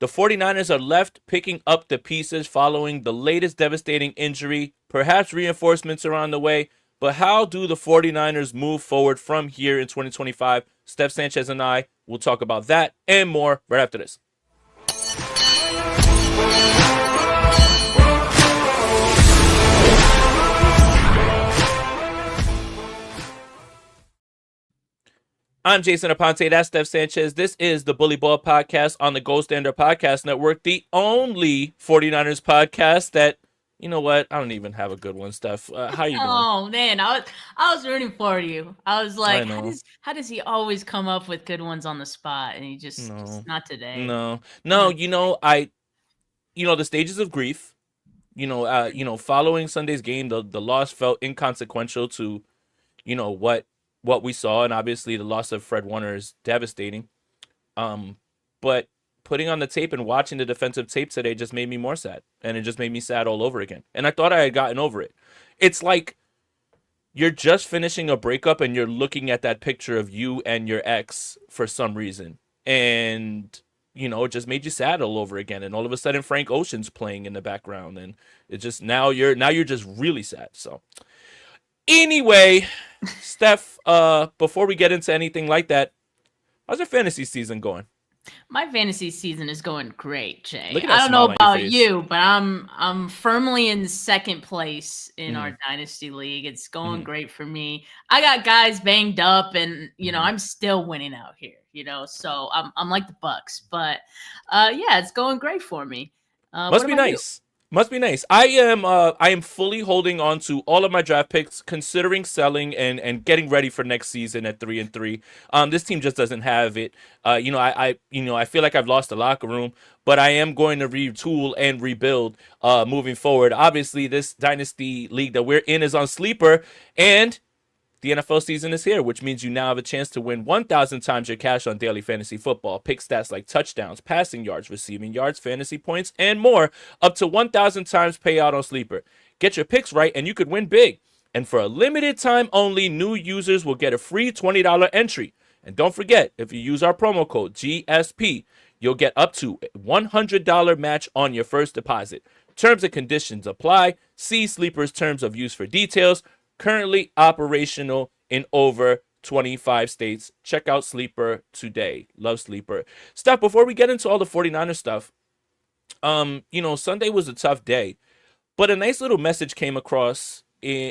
The 49ers are left picking up the pieces following the latest devastating injury. Perhaps reinforcements are on the way, but how do the 49ers move forward from here in 2025? Steph Sanchez and I will talk about that and more right after this. I'm Jason Aponte. That's Steph Sanchez. This is the Bully Ball Podcast on the Gold Standard Podcast Network, the only 49ers podcast that, you know what? I don't even have a good one, Steph. How you doing? Oh man, I was rooting for you. I was I like, know. how does he always come up with good ones on the spot? And he just No. not today. No. No, Not the stages of grief, following Sunday's game, the loss felt inconsequential to, what we saw, and obviously the loss of Fred Warner is devastating. But putting on the tape and watching the defensive tape today just made me more sad, and it just made me sad all over again. And I thought I had gotten over it. It's like you're just finishing a breakup and you're looking at that picture of you and your ex for some reason, and it just made you sad all over again. And all of a sudden, Frank Ocean's playing in the background, and it just now you're just really sad. So anyway, Steph, before we get into anything like that, how's your fantasy season going? My fantasy season is going great, Jay. Look at I that don't know smile on your about face. you, but I'm firmly in second place in Mm-hmm. our dynasty league. It's going Mhm. great for me. I got guys banged up, and Mhm. I'm still winning out here. So I'm like the Bucks, but yeah, it's going great for me. Must What be about you? nice. Must be nice. I am fully holding on to all of my draft picks, considering selling and getting ready for next season at 3-3. This team just doesn't have it. I feel like I've lost the locker room, but I am going to retool and rebuild moving forward. Obviously, this dynasty league that we're in is on sleeper, and the NFL season is here, which means you now have a chance to win 1,000 times your cash on daily fantasy football. Pick stats like touchdowns, passing yards, receiving yards, fantasy points, and more. Up to 1,000 times payout on Sleeper. Get your picks right and you could win big. And for a limited time only, new users will get a free $20 entry. And don't forget, if you use our promo code GSP, you'll get up to a $100 match on your first deposit. Terms and conditions apply. See Sleeper's terms of use for details. Currently operational in over 25 states. Check out Sleeper today. Love Sleeper. Steph, before we get into all the 49ers stuff, Sunday was a tough day, but a nice little message came across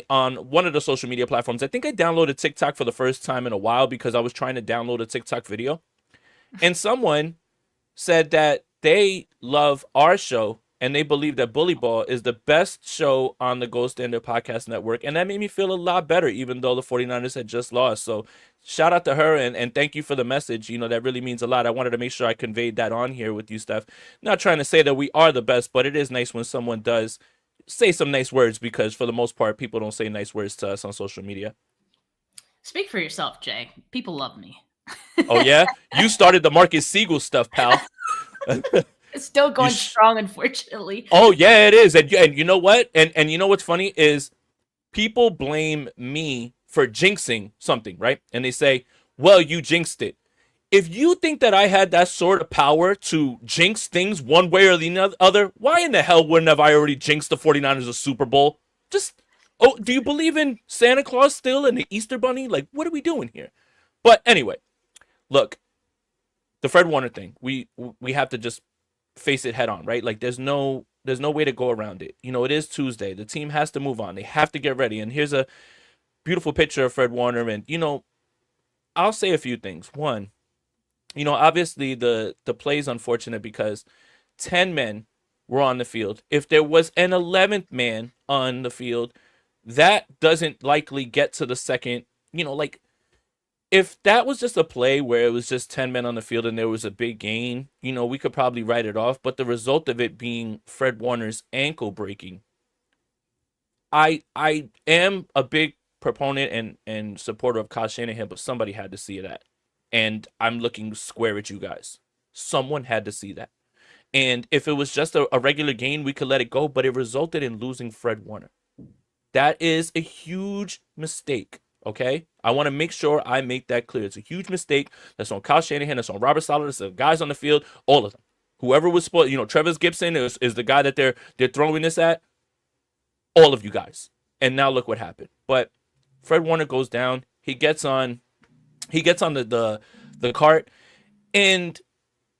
on one of the social media platforms. I think I downloaded TikTok for the first time in a while because I was trying to download a TikTok video. And someone said that they love our show and they believe that Bully Ball is the best show on the Gold Standard Podcast Network. And that made me feel a lot better, even though the 49ers had just lost. So shout out to her and thank you for the message. That really means a lot. I wanted to make sure I conveyed that on here with you, Steph. Not trying to say that we are the best, but it is nice when someone does say some nice words, because for the most part, people don't say nice words to us on social media. Speak for yourself, Jay. People love me. Oh, yeah? You started the Marcus Siegel stuff, pal. It's still going strong, unfortunately. Oh, yeah, it is. And you know what? And you know what's funny is people blame me for jinxing something, right? And they say, well, you jinxed it. If you think that I had that sort of power to jinx things one way or the other, why in the hell wouldn't have I already jinxed the 49ers a Super Bowl? Do you believe in Santa Claus still and the Easter Bunny? Like, what are we doing here? But anyway, look, the Fred Warner thing, we have to just face it head on, right? Like there's no way to go around it. It is Tuesday. The team has to move on. They have to get ready. And here's a beautiful picture of Fred Warner. And I'll say a few things. One, obviously the play is unfortunate because 10 men were on the field. If there was an 11th man on the field, that doesn't likely get to the second, like if that was just a play where it was just 10 men on the field and there was a big gain, we could probably write it off. But the result of it being Fred Warner's ankle breaking, I am a big proponent and supporter of Kyle Shanahan, but somebody had to see that. And I'm looking square at you guys. Someone had to see that. And if it was just a regular gain, we could let it go, but it resulted in losing Fred Warner. That is a huge mistake. Okay, I want to make sure I make that clear. It's a huge mistake. That's on Kyle Shanahan. That's on Robert Saleh. That's the guys on the field. All of them. Whoever was supposed, Travis Gibson is the guy that they're throwing this at. All of you guys. And now look what happened. But Fred Warner goes down. He gets on the cart, and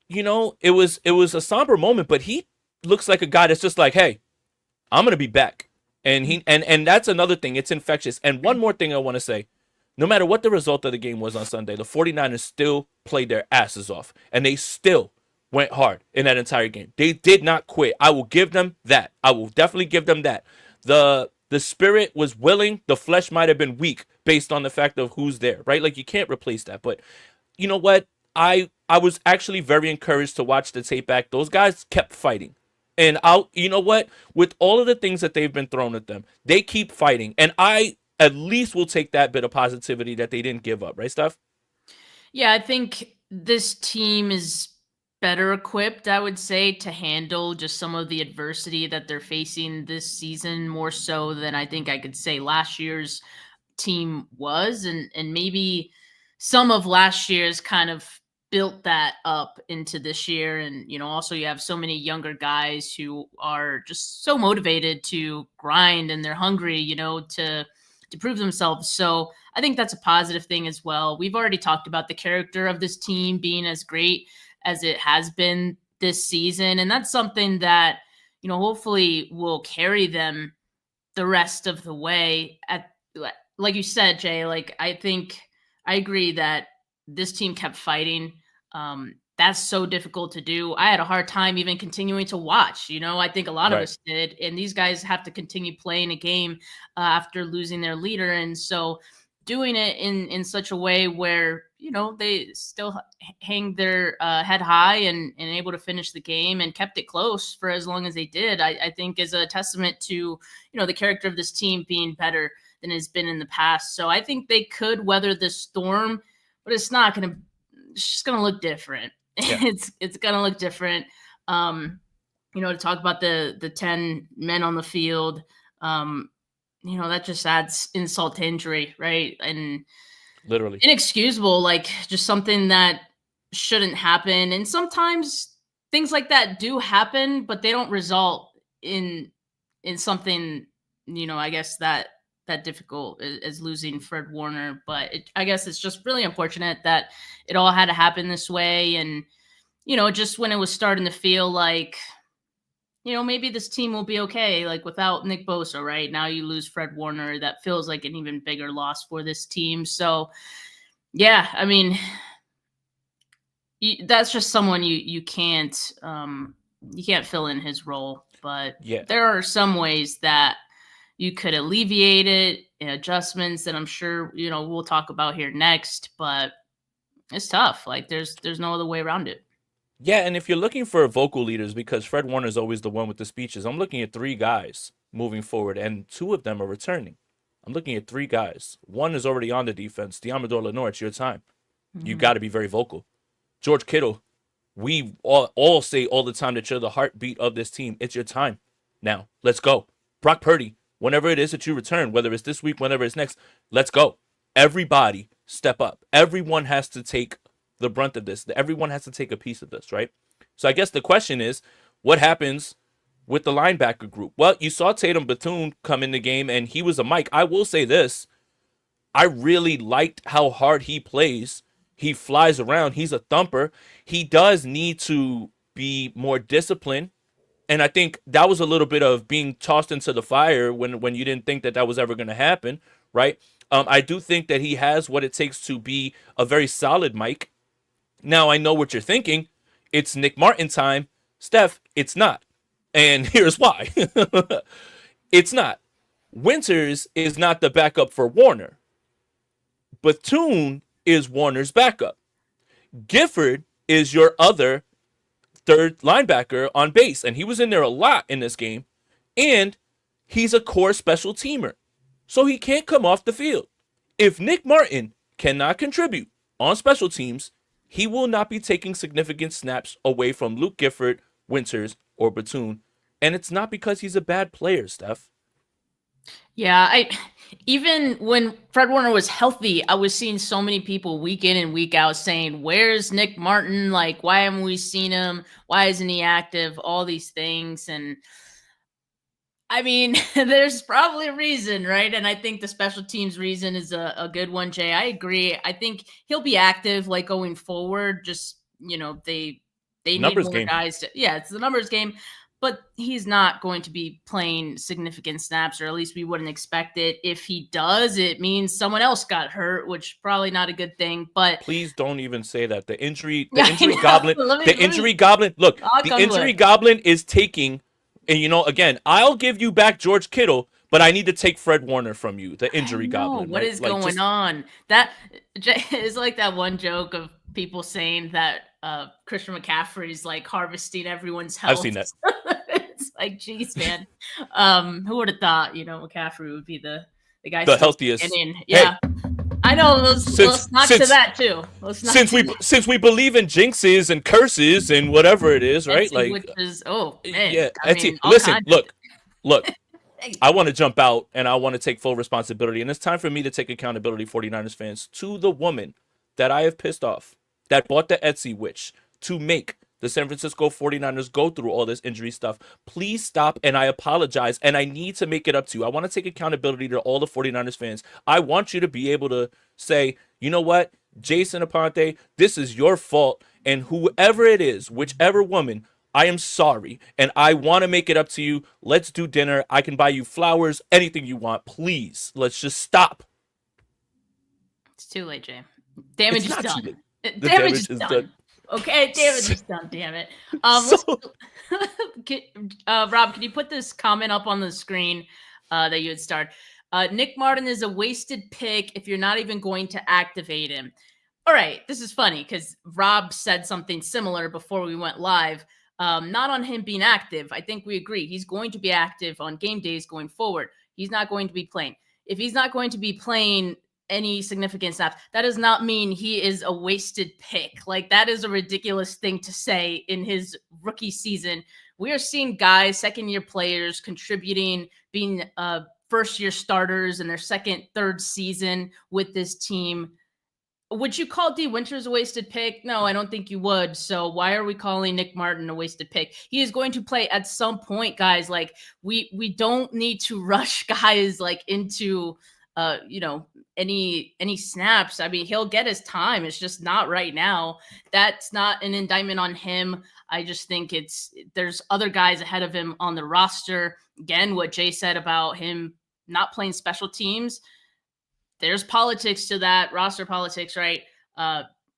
it was a somber moment. But he looks like a guy that's just like, hey, I'm gonna be back. And that's another thing. It's infectious. And one more thing I want to say. No matter what the result of the game was on Sunday, the 49ers still played their asses off. And they still went hard in that entire game. They did not quit. I will give them that. I will definitely give them that. The spirit was willing. The flesh might have been weak based on the fact of who's there, right? Like, you can't replace that. But you know what? I was actually very encouraged to watch the tape back. Those guys kept fighting. And you know what? With all of the things that they've been thrown at them, they keep fighting. And I at least will take that bit of positivity that they didn't give up, right, Steph? Yeah, I think this team is better equipped, I would say, to handle just some of the adversity that they're facing this season, more so than I think I could say last year's team was. And maybe some of last year's kind of built that up into this year. And, also you have so many younger guys who are just so motivated to grind, and they're hungry, to prove themselves. So I think that's a positive thing as well. We've already talked about the character of this team being as great as it has been this season. And that's something that, hopefully will carry them the rest of the way. Like you said, Jay, like, I think I agree that this team kept fighting. That's so difficult to do. I had a hard time even continuing to watch. I think a lot of Right. us did. And these guys have to continue playing a game after losing their leader. And so doing it in such a way where, they still hang their head high and able to finish the game and kept it close for as long as they did, I think is a testament to, the character of this team being better than it's been in the past. So I think they could weather this storm, but it's just going to look different. Yeah. It's gonna look different. To talk about the 10 men on the field, that just adds insult to injury, right? And Literally. inexcusable, like, just something that shouldn't happen. And sometimes things like that do happen, but they don't result in something, I guess that difficult as losing Fred Warner. But I guess it's just really unfortunate that it all had to happen this way. And, just when it was starting to feel like, maybe this team will be okay, like without Nick Bosa, right? Now you lose Fred Warner. That feels like an even bigger loss for this team. So, yeah, I mean, that's just someone you can't fill in his role. But Yeah. there are some ways that you could alleviate it, adjustments that I'm sure, we'll talk about here next, but it's tough. Like, there's no other way around it. Yeah, and if you're looking for vocal leaders, because Fred Warner is always the one with the speeches, I'm looking at three guys moving forward, and two of them are returning. I'm looking at three guys. One is already on the defense. Diamador Lenore, it's your time. You Mhm. got to be very vocal. George Kittle, we all say all the time that you're the heartbeat of this team. It's your time. Now, let's go. Brock Purdy, whenever it is that you return, whether it's this week, whenever it's next, let's go. Everybody step up. Everyone has to take the brunt of this. Everyone has to take a piece of this, right? So I guess the question is, what happens with the linebacker group? Well, you saw Tatum Bethune come in the game, and he was a Mike. I will say this. I really liked how hard he plays. He flies around. He's a thumper. He does need to be more disciplined. And I think that was a little bit of being tossed into the fire when you didn't think that that was ever going to happen, right? I do think that he has what it takes to be a very solid Mike. Now, I know what you're thinking. It's Nick Martin time. Steph, it's not. And here's why. It's not. Winters is not the backup for Warner. Bethune is Warner's backup. Gifford is your other third linebacker on base, and he was in there a lot in this game. And he's a core special teamer, so he can't come off the field. If Nick Martin cannot contribute on special teams, he will not be taking significant snaps away from Luke Gifford, Winters, or Bethune. And it's not because he's a bad player, Steph. Yeah, I even when Fred Warner was healthy, I was seeing so many people week in and week out saying, "Where's Nick Martin? Like, why haven't we seen him? Why isn't he active?" All these things, and I mean, there's probably a reason, right? And I think the special teams reason is a good one, Jay. I agree. I think he'll be active like going forward. Just they need Numbers more game. guys to yeah, it's the numbers game. But he's not going to be playing significant snaps, or at least we wouldn't expect it. If he does, it means someone else got hurt, which probably not a good thing. But Please don't even say that. The yeah, I injury know. goblin, the Let me injury goblin. Look, knock the on wood. injury goblin is taking, and again, I'll give you back George Kittle, but I need to take Fred Warner from you, the I injury know goblin, what right? is Like, going just on. That is like that one joke of people saying that Christian McCaffrey's like harvesting everyone's I've health. seen that. It's like, geez, man. Who would have thought, McCaffrey would be the guy The still healthiest. standing? Hey, Yeah, I know. since Let's knock to since that too. Let's knock to that. since we believe in jinxes and curses and whatever it is, right? Etsy Like, witches. Oh man, yeah, I mean, Etsy. all Listen, kinds of look. things. I want to jump out and I want to take full responsibility. And it's time for me to take accountability, 49ers fans, to the woman that I have pissed off that bought the Etsy witch to make the San Francisco 49ers go through all this injury stuff. Please stop, and I apologize, and I need to make it up to you. I want to take accountability to all the 49ers fans. I want you to be able to say, you know what, Jason Aponte, this is your fault, and whoever it is, whichever woman, I am sorry, and I want to make it up to you. Let's do dinner. I can buy you flowers, anything you want. Please, let's just stop. It's too late, Jay. Damage It's is not too late. done. The Damage is damage is done. done. Okay, damage is done. Damn it. So, Let's. Rob, can you put this comment up on the screen that you had started? Nick Martin is a wasted pick if you're not even going to activate him. All right, this is funny because Rob said something similar before we went live. Not on him being active. I think we agree. He's going to be active on game days going forward. He's not going to be playing. If he's not going to be playing any significant snaps, that does not mean he is a wasted pick. Like, that is a ridiculous thing to say in his rookie season. We are seeing guys, second-year players, contributing, being first-year starters in their second, third season with this team. Would you call D Winters a wasted pick? No, I don't think you would. So why are we calling Nick Martin a wasted pick? He is going to play at some point, guys. Like, we don't need to rush guys like into any snaps. I mean, he'll get his time. It's just not right now. That's not an indictment on him. I just think there's other guys ahead of him on the roster. Again, what Jay said about him not playing special teams, there's politics to that, roster politics, right?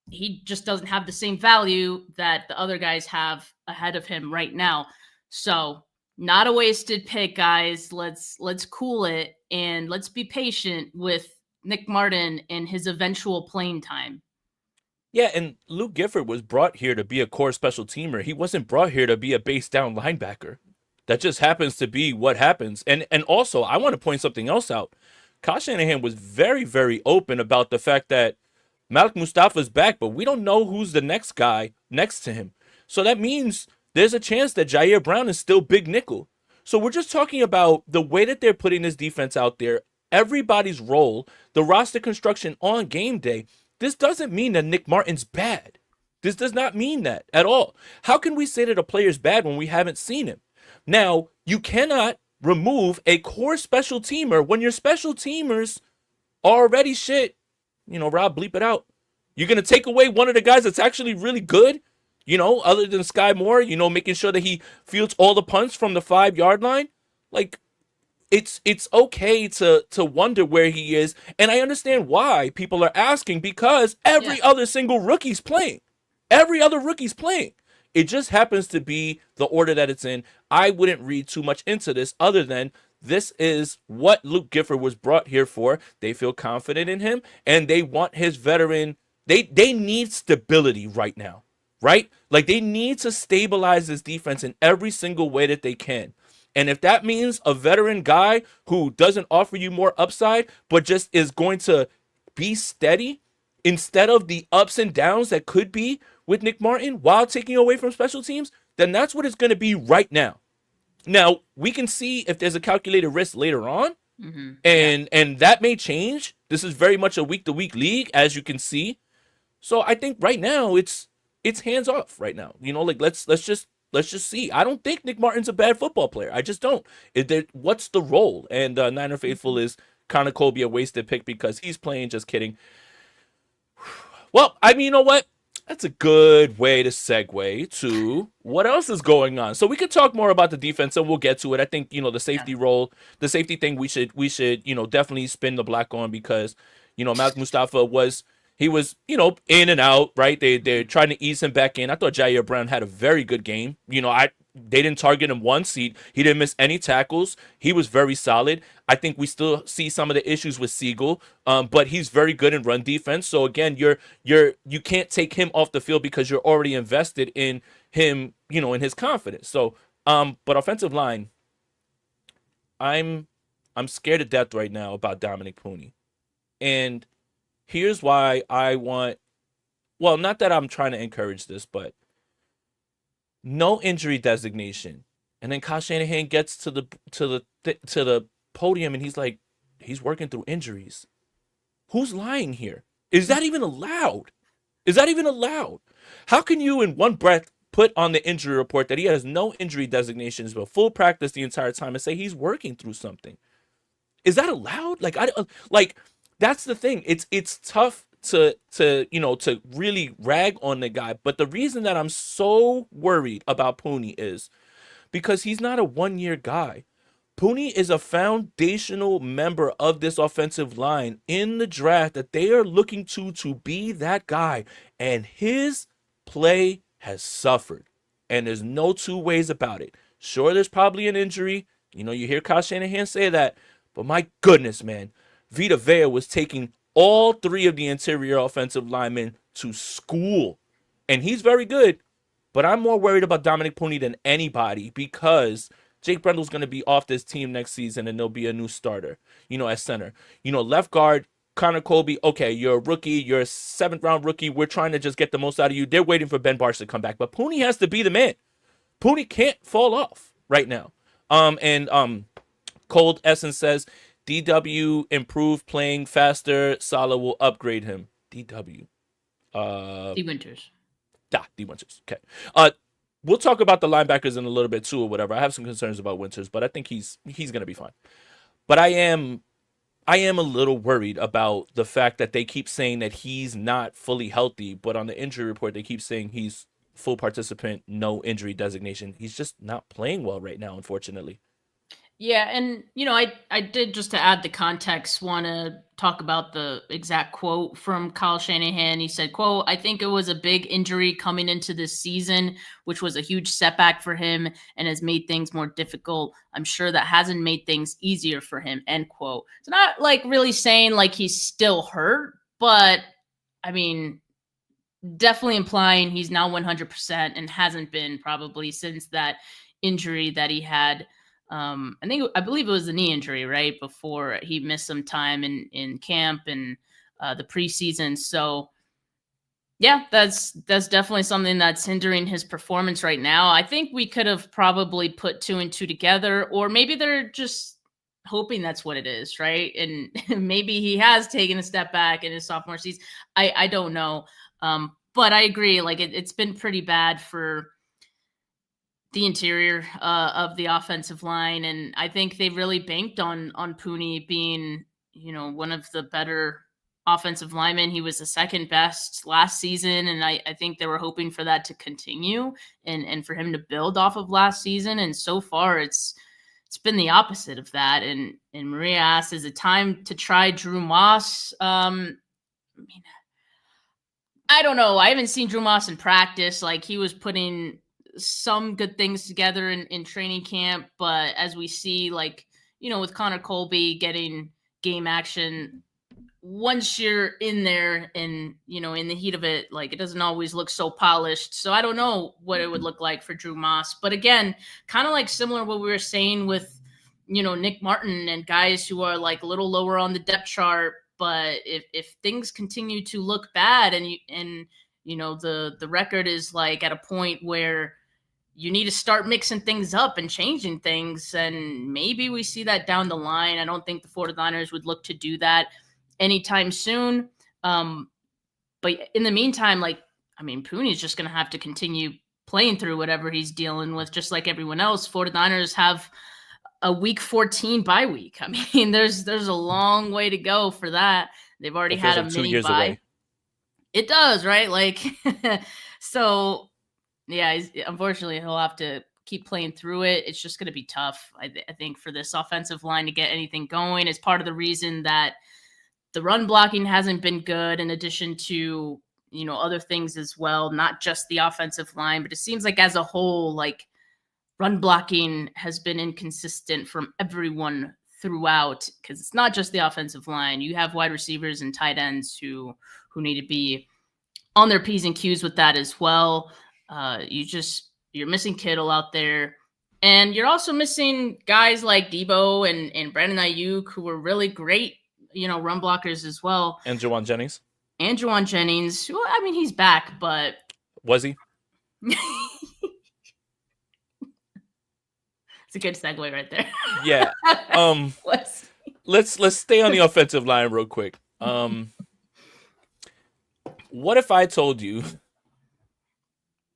He just doesn't have the same value that the other guys have ahead of him right now. So, not a wasted pick, guys. Let's cool it and let's be patient with Nick Martin and his eventual playing time. yeah, and Luke Gifford was brought here to be a core special teamer. He wasn't brought here to be a base down linebacker. That just happens to be what happens. And also, I want to point something else out. Kyle Shanahan was very, very open about the fact that Malik Mustafa's back, but we don't know who's the next guy next to him. So that means there's a chance that Jair Brown is still big nickel. So we're just talking about the way that they're putting this defense out there, everybody's role, the roster construction on game day. This doesn't mean that Nick Martin's bad. This does not mean that at all. How can we say that a player's bad when we haven't seen him? Now, you cannot remove a core special teamer when your special teamers are already shit. Rob, bleep it out. You're going to take away one of the guys that's actually really good, other than Sky Moore, making sure that he fields all the punts from the 5-yard line. Like, it's okay to wonder where he is. And I understand why people are asking, because every other single rookie's playing. Every other rookie's playing. It just happens to be the order that it's in. I wouldn't read too much into this other than this is what Luke Gifford was brought here for. They feel confident in him, and they want his veteran. They need stability right now, right? Like, they need to stabilize this defense in every single way that they can. And if that means a veteran guy who doesn't offer you more upside, but just is going to be steady instead of the ups and downs that could be with Nick Martin while taking away from special teams, then that's what it's going to be right now. Now, we can see if there's a calculated risk later on, Yeah. And that may change. This is very much a week to week league, as you can see. So I think right now it's hands off right now. Like let's just see. I don't think Nick Martin's a bad football player. I just don't. What's the role? And Niner Faithful Mhm. is Connor Colby a wasted pick because he's playing. Just kidding. Well, I mean, you know what? That's a good way to segue to what else is going on. So we could talk more about the defense, and we'll get to it. I think the Yeah. safety role, the safety thing, we should definitely spin the block on because Malik Mustafa was in and out, right? They're trying to ease him back in. I thought Jair Brown had a very good game. They didn't target him once. He didn't miss any tackles. He was very solid. I think we still see some of the issues with Siegel, but he's very good in run defense. So again, you can't take him off the field because you're already invested in him, in his confidence. So, but offensive line, I'm I'm scared to death right now about Dominic Pooney, and here's why I want. Well, not that I'm trying to encourage this, but no injury designation. And then Kyle Shanahan gets to the podium and he's like, he's working through injuries. Who's lying here? Is that even allowed? Is that even allowed? How can you, in one breath, put on the injury report that he has no injury designations but full practice the entire time and say he's working through something? Is that allowed? Like that's the thing. It's tough to really rag on the guy, but the reason that I'm so worried about Pooney is because he's not a 1 year guy. Pooney is a foundational member of this offensive line in the draft that they are looking to be that guy. And his play has suffered. And there's no two ways about it. Sure, there's probably an injury. You hear Kyle Shanahan say that. But my goodness, man. Vita Vea was taking all three of the interior offensive linemen to school. And he's very good. But I'm more worried about Dominic Pooney than anybody because Jake Brendel's going to be off this team next season and there'll be a new starter, at center. Left guard, Connor Colby, okay, you're a rookie, you're a seventh round rookie. We're trying to just get the most out of you. They're waiting for Ben Barch to come back. But Pooney has to be the man. Pooney can't fall off right now. And Cold Essence says DW improved playing faster. Salah will upgrade him. DW. Uh D Winters. D Winters. Okay. We'll talk about the linebackers in a little bit too, or whatever. I have some concerns about Winters, but I think he's gonna be fine. But I am a little worried about the fact that they keep saying that he's not fully healthy, but on the injury report they keep saying he's full participant, no injury designation. He's just not playing well right now, unfortunately. Yeah, and I did, just to add the context, want to talk about the exact quote from Kyle Shanahan. He said, "quote I think it was a big injury coming into this season, which was a huge setback for him and has made things more difficult. I'm sure that hasn't made things easier for him." End quote. It's not like really saying like he's still hurt, but I mean, definitely implying he's now 100% and hasn't been probably since that injury that he had. I believe it was a knee injury, right? Before he missed some time in camp and the preseason. So yeah, that's definitely something that's hindering his performance right now. I think we could have probably put two and two together, or maybe they're just hoping that's what it is, right? And maybe he has taken a step back in his sophomore season. I don't know. But I agree. Like it's been pretty bad for the interior of the offensive line, and I think they really banked on Pooney being, one of the better offensive linemen. He was the second best last season, and I think they were hoping for that to continue and for him to build off of last season. And so far, it's been the opposite of that. And Maria asks, "Is it time to try Drew Moss?" I mean, I don't know. I haven't seen Drew Moss in practice. Like he was putting some good things together in training camp, but as we see, like, with Connor Colby getting game action, once you're in there and in the heat of it, like it doesn't always look so polished. So I don't know what it would look like for Drew Moss. But again, kind of like similar to what we were saying with Nick Martin and guys who are like a little lower on the depth chart. But if things continue to look bad and the record is like at a point where you need to start mixing things up and changing things. And maybe we see that down the line. I don't think the 49ers would look to do that anytime soon. But in the meantime, like, I mean, Pooney's just going to have to continue playing through whatever he's dealing with, just like everyone else. 49ers have a week 14 bye week. I mean, there's a long way to go for that. They've already It feels had a like 2 mini years bye. away. It does, right? Like, so yeah, unfortunately, he'll have to keep playing through it. It's just going to be tough, I think, for this offensive line to get anything going. It's part of the reason that the run blocking hasn't been good, in addition to, other things as well, not just the offensive line, but it seems like as a whole, like, run blocking has been inconsistent from everyone throughout, because it's not just the offensive line. You have wide receivers and tight ends who need to be on their P's and Q's with that as well. You're missing Kittle out there. And you're also missing guys like Debo and Brandon Ayuk, who were really great, run blockers as well. And Jawan Jennings. And Juwan Jennings. Well, I mean, he's back, but Was he? It's a good segue right there. Yeah. Let's stay on the offensive line real quick. What if I told you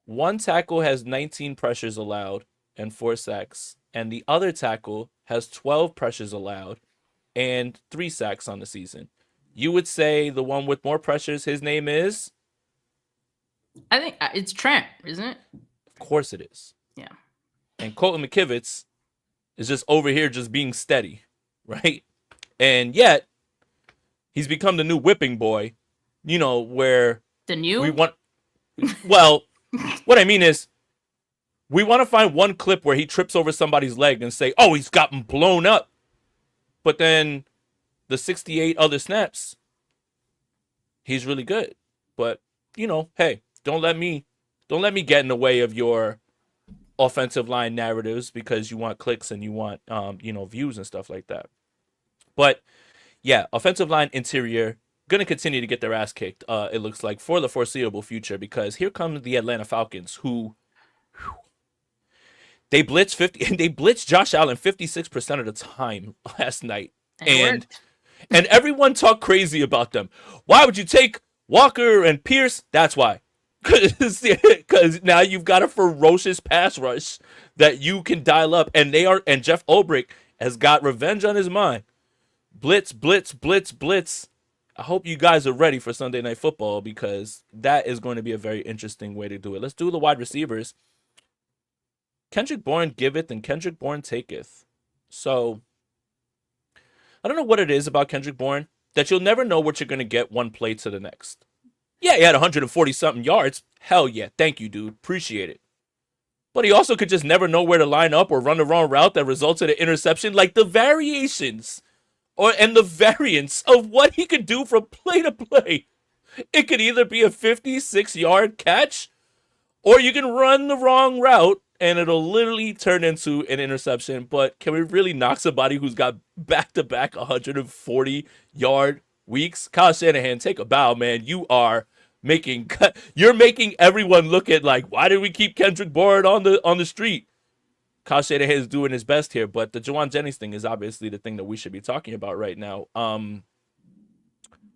one tackle has 19 pressures allowed and 4 sacks, and the other tackle has 12 pressures allowed and 3 sacks on the season? You would say the one with more pressures, his name is? I think it's Trent, isn't it? Of course it is. Yeah. And Colton McKivitz is just over here just being steady, right? And yet, he's become the new whipping boy, where the new? we want... Well, what I mean is, we want to find one clip where he trips over somebody's leg and say, oh, he's gotten blown up. But then the 68 other snaps, he's really good. But, hey, don't let me get in the way of your offensive line narratives because you want clicks and you want, views and stuff like that. But, yeah, offensive line interior, going to continue to get their ass kicked, it looks like, for the foreseeable future, because here come the Atlanta Falcons, who... They blitzed Josh Allen 56% of the time last night. And everyone talked crazy about them. Why would you take Walker and Pierce? That's why. Because now you've got a ferocious pass rush that you can dial up. And Jeff Ulbrich has got revenge on his mind. Blitz, blitz, blitz, blitz. I hope you guys are ready for Sunday Night Football, because that is going to be a very interesting way to do it. Let's do the wide receivers. Kendrick Bourne giveth and Kendrick Bourne taketh. So, I don't know what it is about Kendrick Bourne that you'll never know what you're going to get one play to the next. Yeah, he had 140-something yards. Hell yeah. Thank you, dude. Appreciate it. But he also could just never know where to line up or run the wrong route that results in an interception. Like, the variations and the variance of what he could do from play to play. It could either be a 56-yard catch, or you can run the wrong route and it'll literally turn into an interception. But can we really knock somebody who's got back-to-back 140-yard weeks? Kyle Shanahan, take a bow, man. You're making everyone look at, like, why did we keep Kendrick Bourne on the street? Kyle Shanahan is doing his best here, but the Juwan Jennings thing is obviously the thing that we should be talking about right now.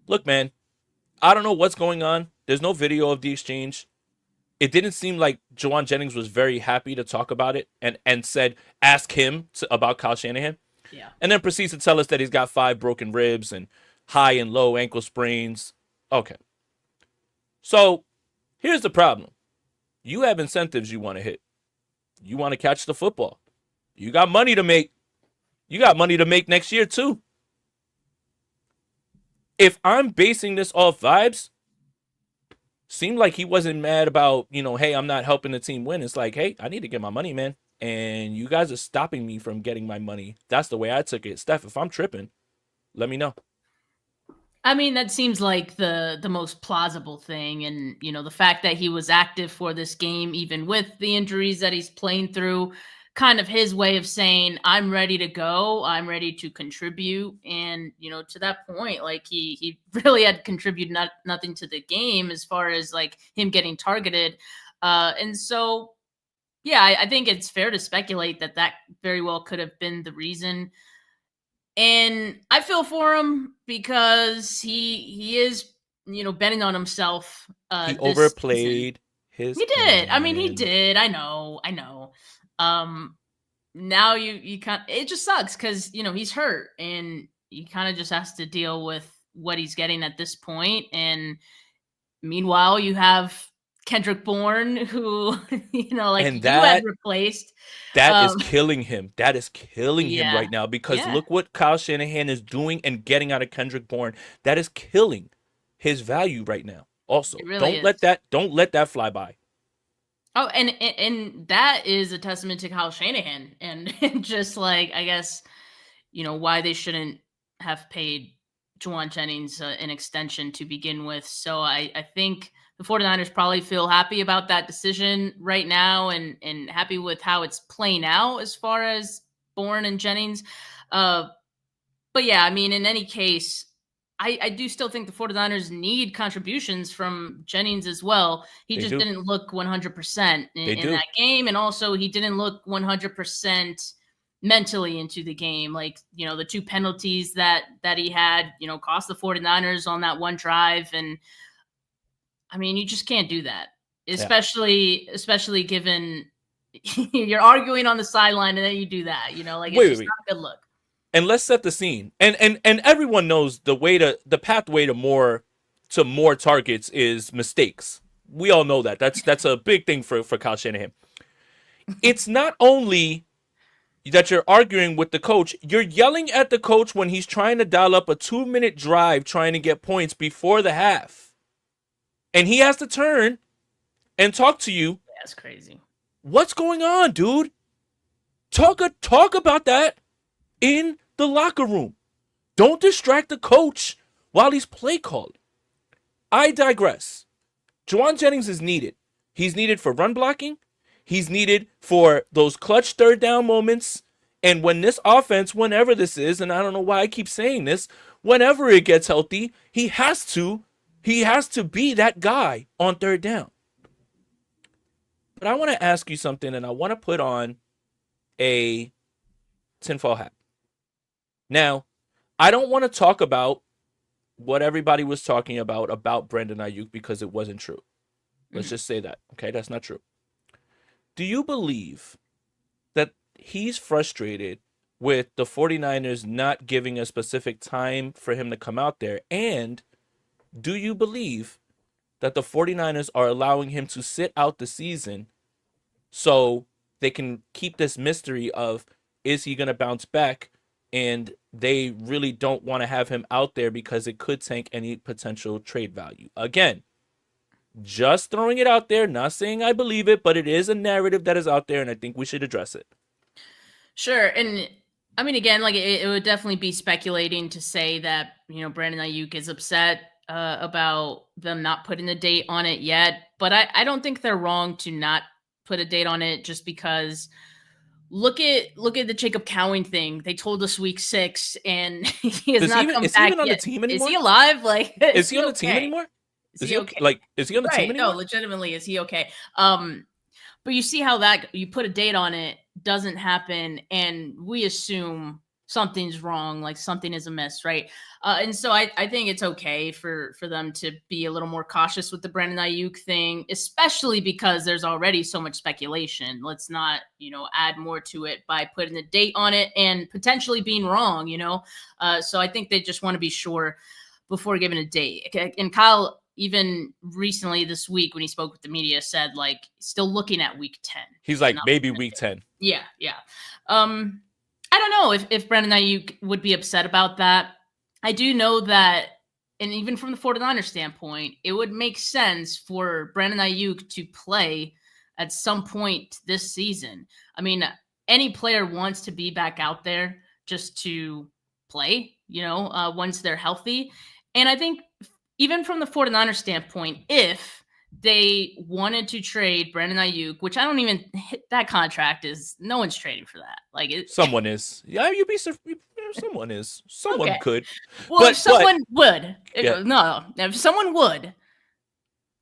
Look, man, I don't know what's going on. There's no video of the exchange. It didn't seem like Juwan Jennings was very happy to talk about it and said, ask him about Kyle Shanahan. Yeah. And then proceeds to tell us that he's got 5 broken ribs and high and low ankle sprains. Okay. So here's the problem. You have incentives you want to hit. You want to catch the football. You got money to make. You got money to make next year too. If I'm basing this off vibes, seemed like he wasn't mad about, hey, I'm not helping the team win. It's like, hey, I need to get my money, man. And you guys are stopping me from getting my money. That's the way I took it. Steph, if I'm tripping, let me know. I mean, that seems like the most plausible thing. And, the fact that he was active for this game, even with the injuries that he's playing through, kind of his way of saying, I'm ready to go. I'm ready to contribute. And, to that point, like he really had contributed nothing to the game as far as like him getting targeted. And so Yeah, I think it's fair to speculate that that very well could have been the reason. And I feel for him because he is, betting on himself He this season. overplayed his He did. I mean, he hand. did. I know. I know. Um Now you kind it just sucks cuz he's hurt and he kind of just has to deal with what he's getting at this point. And meanwhile, you have Kendrick Bourne who like And you had that replaced. that is um killing him. That is killing him yeah. right now because Yeah, look what Kyle Shanahan is doing and getting out of Kendrick Bourne. That is killing his value right now. it Also, really is. don't let that fly by. Oh, and that is a testament to Kyle Shanahan and just like I guess why they shouldn't have paid Juwan Jennings an extension to begin with. So I think the 49ers probably feel happy about that decision right now and happy with how it's playing out as far as Bourne and Jennings. Uh, but yeah, I mean, in any case, I do still think the 49ers need contributions from Jennings as well. He They just do. didn't look 100% They in do. that game. And also, he didn't look 100% mentally into the game. Like, the two penalties that he had, cost the 49ers on that one drive. And I mean, you just can't do that, Yeah. especially given you're arguing on the sideline and then you do that, like it's just Wait. not a good look. And let's set the scene. And everyone knows the pathway to more targets is mistakes. We all know that. That's a big thing for Kyle Shanahan. It's not only that you're arguing with the coach, you're yelling at the coach when he's trying to dial up a 2-minute drive trying to get points before the half. And he has to turn and talk to you. That's crazy. What's going on, dude? Talk about that in the locker room. Don't distract the coach while he's play calling. I digress. Juwan Jennings is needed. He's needed for run blocking. He's needed for those clutch third down moments. And when this offense, whenever this is, and I don't know why I keep saying this, whenever it gets healthy, he has to be that guy on third down. But I want to ask you something, and I want to put on a tinfoil hat. Now, I don't want to talk about what everybody was talking about Brandon Ayuk because it wasn't true. Let's Mhm. just say that. Okay, that's not true. Do you believe that he's frustrated with the 49ers not giving a specific time for him to come out there? And do you believe that the 49ers are allowing him to sit out the season so they can keep this mystery of is he going to bounce back, and they really don't want to have him out there because it could tank any potential trade value. Again, just throwing it out there, not saying I believe it, but it is a narrative that is out there and I think we should address it. Sure. And I mean, again, like it would definitely be speculating to say that, Brandon Ayuk is upset about them not putting a date on it yet. But I don't think they're wrong to not put a date on it just because look at the Jacob Cowing thing. They told us week 6 and he has Does he not even come is he back even on the yet. team Is he anymore? alive? Like, Is is he he on the team okay? anymore? Is Is he he okay? okay? Like, is he on the team Right. No, anymore? legitimately, is he okay? But you see how that you put a date on it doesn't happen, and we assume something's wrong, like something is amiss, right? And so I think it's okay for them to be a little more cautious with the Brandon Ayuk thing, especially because there's already so much speculation. Let's not, add more to it by putting a date on it and potentially being wrong, So I think they just want to be sure before giving a date. And Kyle, even recently this week when he spoke with the media, said like still looking at week 10. He's He's like not maybe looking at week 10. yeah, yeah. Um, I don't know if Brandon Ayuk would be upset about that. I do know that, and even from the 49ers standpoint, it would make sense for Brandon Ayuk to play at some point this season. I mean, any player wants to be back out there just to play, once they're healthy. And I think even from the 49ers standpoint, if they wanted to trade Brandon Ayuk, which I don't even hit that contract is no one's trading for that. Like it, Someone is. Yeah, someone is. Someone okay. could. Well, if But someone would, yeah, no, if someone would,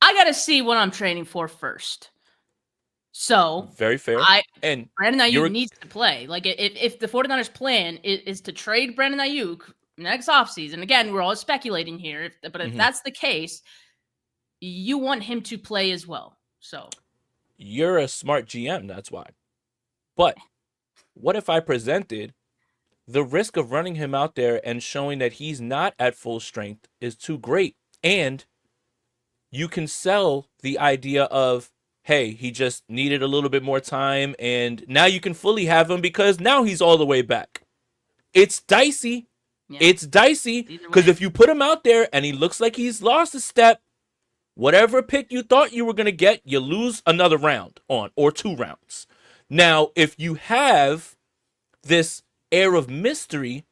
I got to see what I'm trading for first. So Very fair. I And Brandon Ayuk you're needs to play. Like if the 49ers plan is to trade Brandon Ayuk next offseason, again, we're all speculating here, but if mhm. that's the case, you want him to play as well. So You're a smart GM, that's why. But what if I presented the risk of running him out there and showing that he's not at full strength is too great? And you can sell the idea of, hey, he just needed a little bit more time, and now you can fully have him because now he's all the way back. It's dicey. yeah, It's dicey either because way. if you put him out there and he looks like he's lost a step, whatever pick you thought you were going to get, you lose another round on or 2 rounds. Now, if you have this air of mystery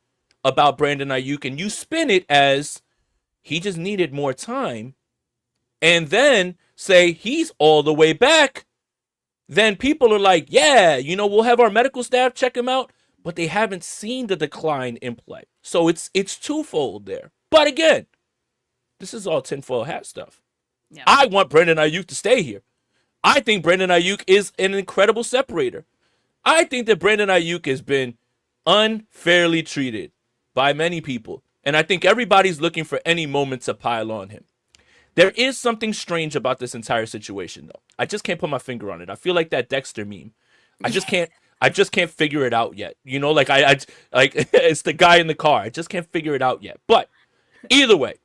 about Brandon Ayuk and you spin it as he just needed more time, and then say he's all the way back, then people are like, yeah, we'll have our medical staff check him out, but they haven't seen the decline in play. So it's twofold there. But again, this is all tinfoil hat stuff. Yeah. I want Brandon Ayuk to stay here. I think Brandon Ayuk is an incredible separator. I think that Brandon Ayuk has been unfairly treated by many people. And I think everybody's looking for any moment to pile on him. There is something strange about this entire situation, though. I just can't put my finger on it. I feel like that Dexter meme. I just can't. I just can't figure it out yet. Like I like it's the guy in the car. I just can't figure it out yet. But either way,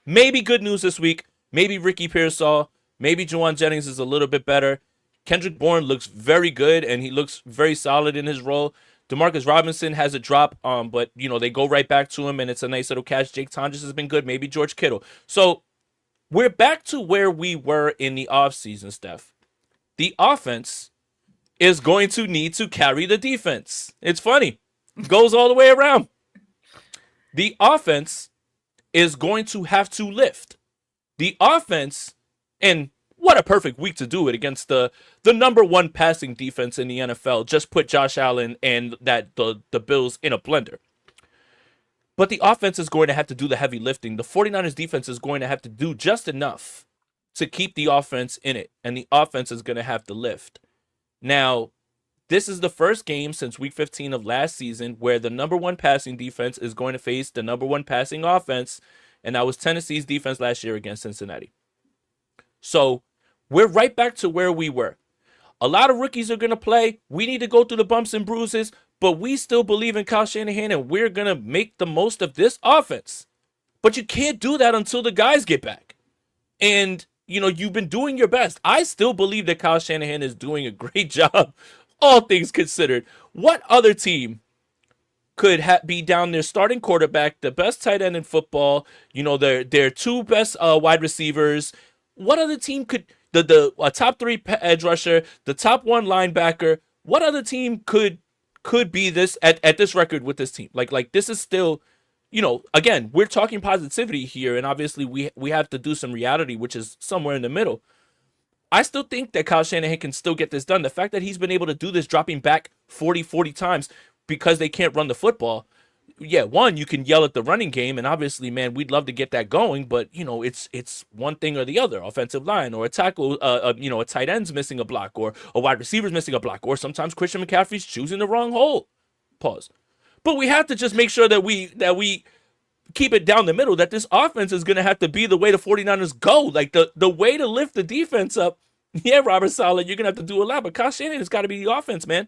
maybe good news this week. Maybe Ricky Pearsall. Maybe Juwan Jennings is a little bit better. Kendrick Bourne looks very good and he looks very solid in his role. Demarcus Robinson has a drop, but they go right back to him and it's a nice little catch. Jake Tonjes has been good. Maybe George Kittle. So we're back to where we were in the offseason, Steph. The offense is going to need to carry the defense. It's funny. It goes all the way around. The offense is going to have to lift. The offense, and what a perfect week to do it against the number one passing defense in the NFL. Just put Josh Allen and the Bills in a blender. But the offense is going to have to do the heavy lifting. The 49ers defense is going to have to do just enough to keep the offense in it. And the offense is going to have to lift. Now, this is the first game since week 15 of last season where the number one passing defense is going to face the number one passing offense. And that was Tennessee's defense last year against Cincinnati. So we're right back to where we were. A lot of rookies are going to play. We need to go through the bumps and bruises, but we still believe in Kyle Shanahan and we're going to make the most of this offense. But you can't do that until the guys get back. And, you've been doing your best. I still believe that Kyle Shanahan is doing a great job, all things considered. What other team could be down their starting quarterback, the best tight end in football, their two best wide receivers? What other team could the top three edge rusher, the top one linebacker? What other team could be this at this record with this team? Like this is still, again, we're talking positivity here, and obviously we have to do some reality, which is somewhere in the middle. I still think that Kyle Shanahan can still get this done. The fact that he's been able to do this, dropping back 40 times because they can't run the football. Yeah, one, you can yell at the running game, and obviously, man, we'd love to get that going, but it's one thing or the other, offensive line or a tackle, a tight end's missing a block, or a wide receiver's missing a block, or sometimes Christian McCaffrey's choosing the wrong hole. Pause. But we have to just make sure that we keep it down the middle, that this offense is going to have to be the way the 49ers go, like the way to lift the defense up. Yeah, Robert Saleh, you're going to have to do a lot, but Kyle Shanahan has got to be the offense, man.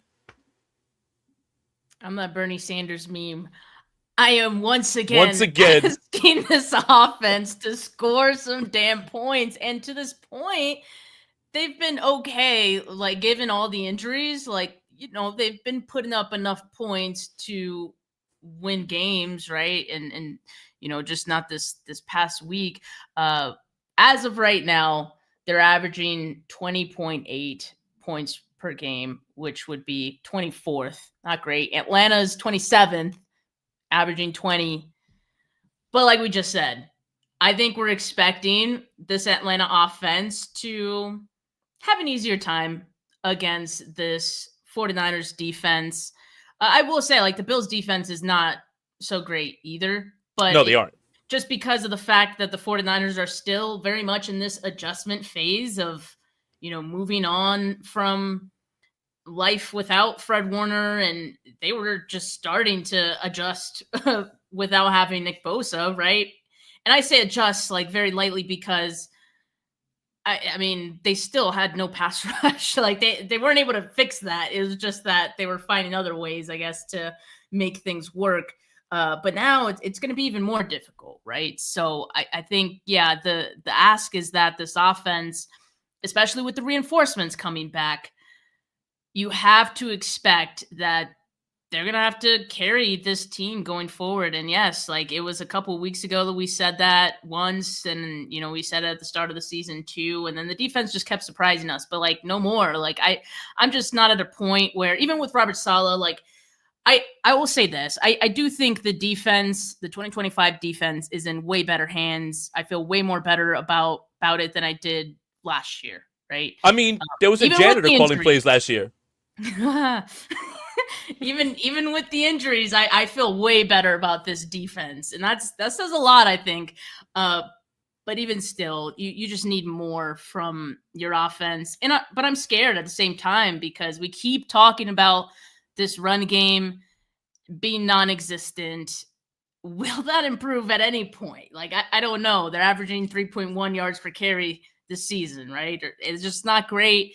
I'm that Bernie Sanders meme. I am once again asking this offense to score some damn points. And to this point, they've been okay, like given all the injuries, they've been putting up enough points to win games, right? And just not this past week. As of right now, they're averaging 20.8 points per game, which would be 24th. Not great. Atlanta's 27th, averaging 20. But like we just said, I think we're expecting this Atlanta offense to have an easier time against this 49ers defense. I will say, the Bills defense is not so great either. But no, they aren't. Just because of the fact that the 49ers are still very much in this adjustment phase of, moving on from life without Fred Warner, and they were just starting to adjust without having Nick Bosa, right? And I say adjust like very lightly because I mean they still had no pass rush. Like they weren't able to fix that. It was just that they were finding other ways, I guess, to make things work. But now it's going to be even more difficult, right? So I think the ask is that this offense, especially with the reinforcements coming back, you have to expect that they're going to have to carry this team going forward. And yes, like it was a couple of weeks ago that we said that once, and we said it at the start of the season too, and then the defense just kept surprising us, but like no more. Like I'm just not at a point where, even with Robert Saleh, like I will say this. I do think the defense, the 2025 defense, is in way better hands. I feel way more better about it than I did last year, right? I mean, there was a Even with janitor the calling injuries. plays last year. even with the injuries, I feel way better about this defense, and that says a lot, I think. But even still, you just need more from your offense, but I'm scared at the same time because we keep talking about this run game being non-existent. Will that improve at any point? Like I don't know. They're averaging 3.1 yards per carry this season, right? It's just not great.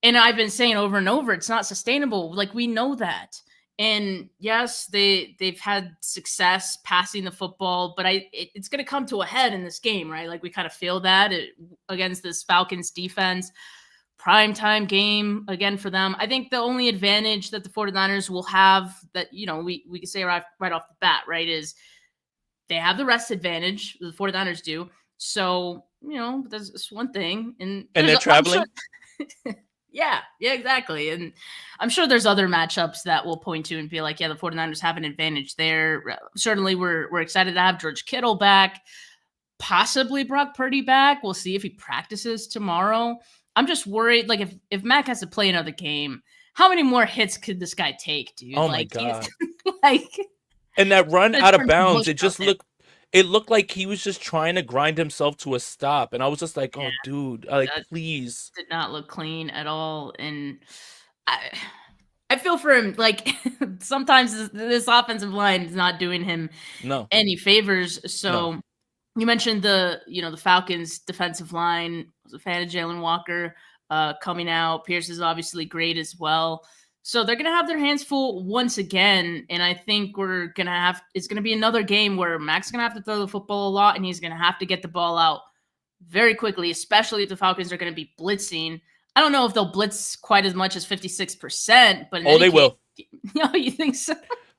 And I've been saying over and over, it's not sustainable. Like we know that. And yes, they've had success passing the football, but it's going to come to a head in this game, right? Like we kind of feel that against this Falcons defense. Primetime game again for them. I think the only advantage that the 49ers will have that, we can say right off the bat, right, is they have the rest advantage. The 49ers do. So, that's one thing. And they're traveling. Yeah, exactly. And I'm sure there's other matchups that we'll point to and be like, yeah, the 49ers have an advantage there. Certainly we're excited to have George Kittle back, possibly Brock Purdy back. We'll see if he practices tomorrow. I'm just worried, like, if Mac has to play another game, how many more hits could this guy take, dude? Oh my God. Like, and that run out of bounds, it looked like he was just trying to grind himself to a stop. And I was just like, oh, dude, like, please. Did not look clean at all. And I feel for him. Like, sometimes this offensive line is not doing him any favors. So you mentioned the Falcons defensive line. I was a fan of Jalen Walker coming out. Pierce is obviously great as well. So they're going to have their hands full once again. And I think it's going to be another game where Mac's going to have to throw the football a lot, and he's going to have to get the ball out very quickly, especially if the Falcons are going to be blitzing. I don't know if they'll blitz quite as much as 56%, but they will. You think so?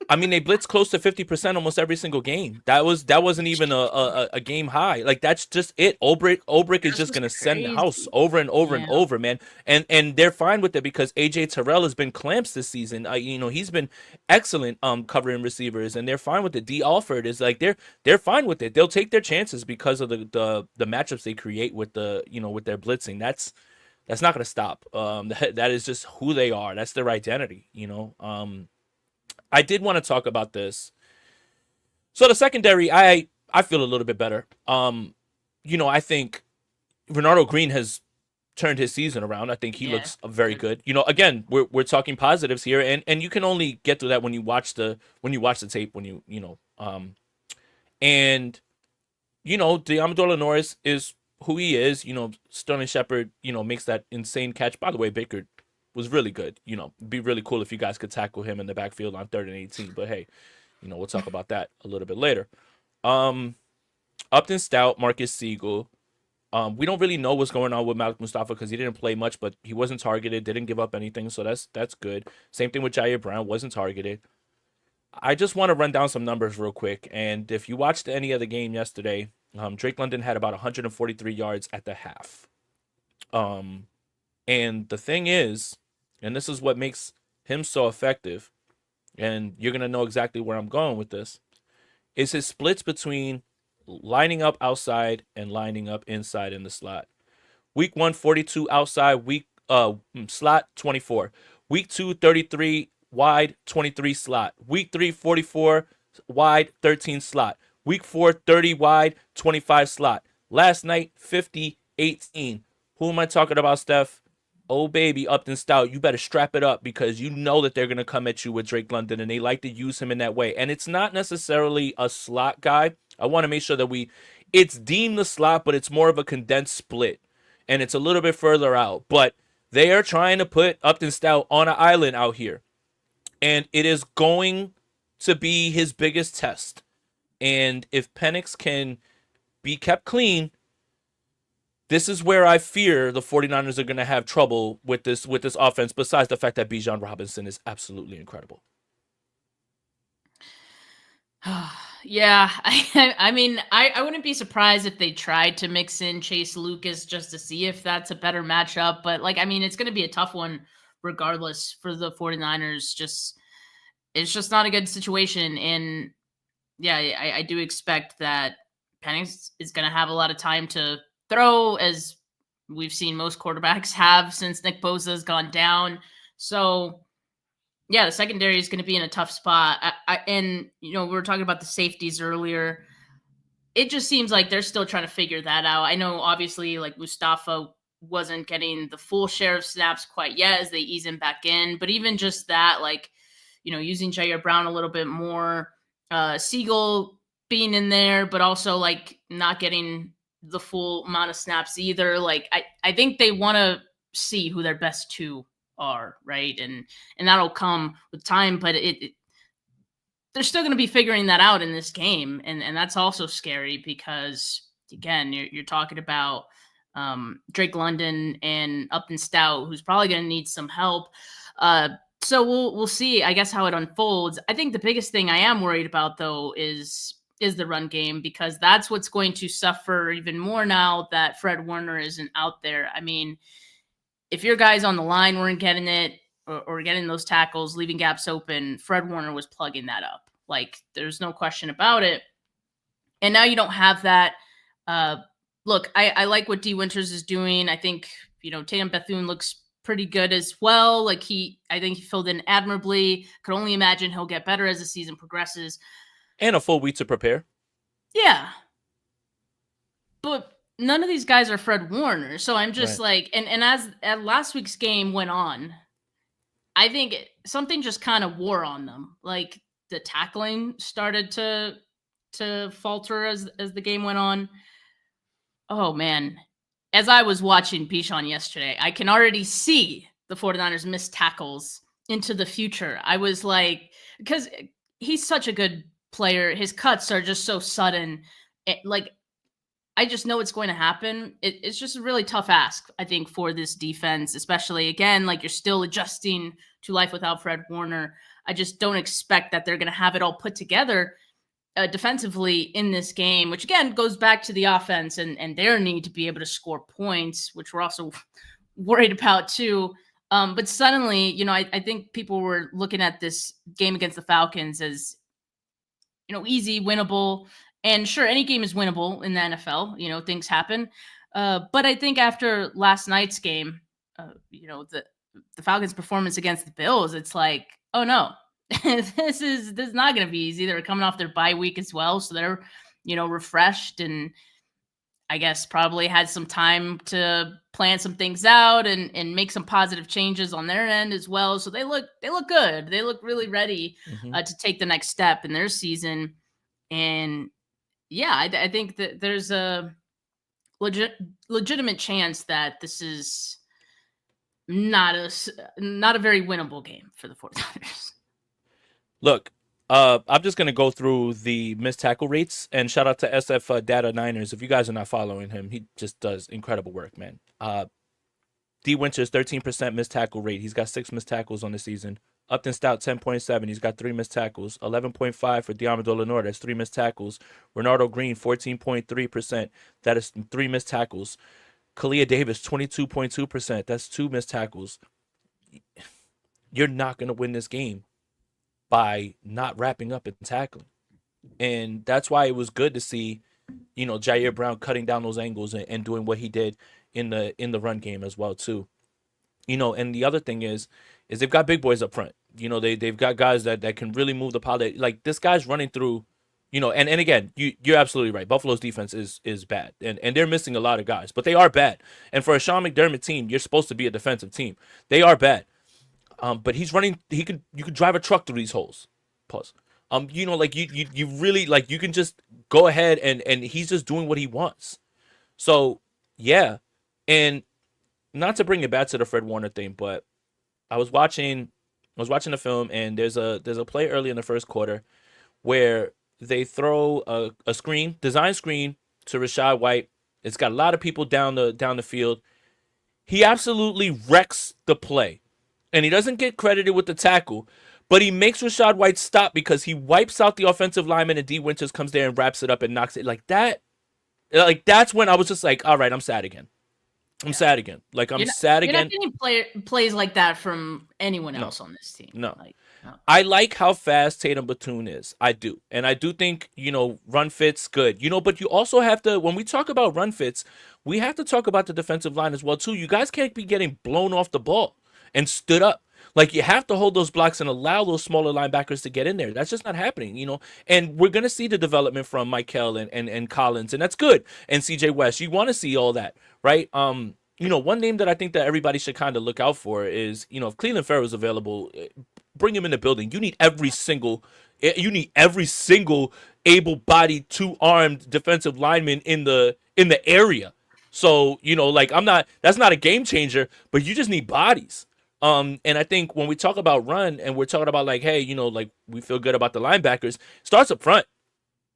I mean, they blitz close to 50% almost every single game. That wasn't even a game high. Like, that's just it. Ulbrich is just gonna send the house over and over and over, man. And they're fine with it because AJ Terrell has been clamps this season. He's been excellent covering receivers, and they're fine with it. D. Alfred is like they're fine with it. They'll take their chances because of the matchups they create with with their blitzing. That's not gonna stop. That is just who they are. That's their identity. I did want to talk about this. So the secondary, I feel a little bit better. I think Renardo Green has turned his season around. I think he looks very good. Again, we're talking positives here, and you can only get through that when you watch the tape, and Deommodore Norris is who he is. Sterling Shepard, makes that insane catch. By the way, Baker was really good. It'd be really cool if you guys could tackle him in the backfield on 3rd and 18. But hey, we'll talk about that a little bit later. Upton Stout, Marcus Siegel. We don't really know what's going on with Malik Mustafa because he didn't play much, but he wasn't targeted, didn't give up anything, so that's good. Same thing with Jair Brown, wasn't targeted. I just want to run down some numbers real quick, and if you watched any of the game yesterday, Drake London had about 143 yards at the half. And the thing is, and this is what makes him so effective, and you're going to know exactly where I'm going with this, is his splits between lining up outside and lining up inside in the slot. Week 1, 42 outside, slot 24. Week 2, 33 wide, 23 slot. Week 3, 44 wide, 13 slot. Week 4, 30 wide, 25 slot. Last night, 50, 18. Who am I talking about, Steph? Oh baby, Upton Stout, you better strap it up because you know that they're gonna come at you with Drake London, and they like to use him in that way. And it's not necessarily a slot guy. I want to make sure that it's deemed the slot, but it's more of a condensed split, and it's a little bit further out. But they are trying to put Upton Stout on an island out here, and it is going to be his biggest test. And if Penix can be kept clean, this is where I fear the 49ers are going to have trouble with this offense, besides the fact that Bijan Robinson is absolutely incredible. Yeah, I mean, I wouldn't be surprised if they tried to mix in Chase Lucas just to see if that's a better matchup. But, like, I mean, it's going to be a tough one regardless for the 49ers. It's just not a good situation. And yeah, I do expect that Penix is going to have a lot of time to throw, as we've seen most quarterbacks have since Nick Bosa has gone down. So yeah, the secondary is going to be in a tough spot. And we were talking about the safeties earlier. It just seems like they're still trying to figure that out. I know, obviously, like Mustafa wasn't getting the full share of snaps quite yet as they ease him back in. But even just that, like, using Jair Brown a little bit more, Siegel being in there, but also like not getting the full amount of snaps either. Like, I think they want to see who their best two are, right? And that'll come with time, but they're still going to be figuring that out in this game, and that's also scary because, again, you're talking about Drake London and Upton Stout, who's probably going to need some help. So we'll see, I guess, how it unfolds. I think the biggest thing I am worried about, though, is the run game, because that's what's going to suffer even more now that Fred Warner isn't out there. I mean, if your guys on the line weren't getting it or getting those tackles, leaving gaps open, Fred Warner was plugging that up. Like, there's no question about it. And now you don't have that. Look, I like what D Winters is doing. I think, Tatum Bethune looks pretty good as well. Like, I think he filled in admirably. Could only imagine he'll get better as the season progresses. And a full week to prepare. Yeah. But none of these guys are Fred Warner. So I'm just like, and as last week's game went on, I think something just kind of wore on them. Like, the tackling started to falter as the game went on. Oh man. As I was watching Bijan yesterday, I can already see the 49ers missed tackles into the future. I was like, because he's such a good player. His cuts are just so sudden. Like, I just know it's going to happen. It's just a really tough ask, I think, for this defense, especially, again, like, you're still adjusting to life without Fred Warner. I just don't expect that they're going to have it all put together defensively in this game, which, again, goes back to the offense and their need to be able to score points, which we're also worried about too. But suddenly, I think people were looking at this game against the Falcons as, easy, winnable. And sure, any game is winnable in the NFL. Things happen. But I think after last night's game, the Falcons' performance against the Bills, it's like, oh no, this is not going to be easy. They're coming off their bye week as well, so they're refreshed, and I guess probably had some time to plan some things out and make some positive changes on their end as well. So they look good. They look really ready to take the next step in their season. And yeah, I think that there's a legitimate chance that this is not a very winnable game for the 49ers. Look, I'm just gonna go through the missed tackle rates, and shout out to SF Data Niners. If you guys are not following him, he just does incredible work, man. D Winters 13% missed tackle rate. He's got 6 missed tackles on the season. Upton Stout 10.7. He's got 3 missed tackles. 11.5 for Diamado Lenore. That's 3 missed tackles. Renardo Green 14.3%. That is 3 missed tackles. Kalia Davis 22.2%. That's 2 missed tackles. You're not gonna win this game by not wrapping up and tackling. And that's why it was good to see, Jair Brown cutting down those angles and doing what he did in the run game as well too. And the other thing is they've got big boys up front. They've got guys that can really move the pilot. Like, this guy's running through, And again, you're absolutely right. Buffalo's defense is bad, and they're missing a lot of guys, but they are bad. And for a Sean McDermott team, you're supposed to be a defensive team. They are bad. But he's running. You could drive a truck through these holes. Pause. Like you really like you can just go ahead and he's just doing what he wants. So yeah, and not to bring it back to the Fred Warner thing, but I was watching I was watching the film and there's a play early in the first quarter where they throw a screen, design screen to Rashad White. It's got a lot of people down the field. He absolutely wrecks the play. And he doesn't get credited with the tackle, but he makes Rashad White stop because he wipes out the offensive lineman and D Winters comes there and wraps it up and knocks it like that. Like that's when I was just like, all right, I'm sad again. I'm Yeah. sad again. Like I'm sad You're not again. getting plays like that from anyone No, else on this team. no. Like, no. I like how fast Tatum Batoon is. I do. And I do think, run fits good. But you also have to, when we talk about run fits, we have to talk about the defensive line as well, too. You guys can't be getting blown off the ball and stood up. Like, you have to hold those blocks and allow those smaller linebackers to get in there. That's just not happening. And we're going to see the development from Mykel and Collins, and that's good. And CJ West. You want to see all that, right? One name that I think that everybody should kind of look out for is, if Cleveland Farrell is available, bring him in the building. You need every single able-bodied, two-armed defensive lineman in the area. So, like that's not a game changer, but you just need bodies. And I think when we talk about run and we're talking about like, hey, like we feel good about the linebackers, starts up front.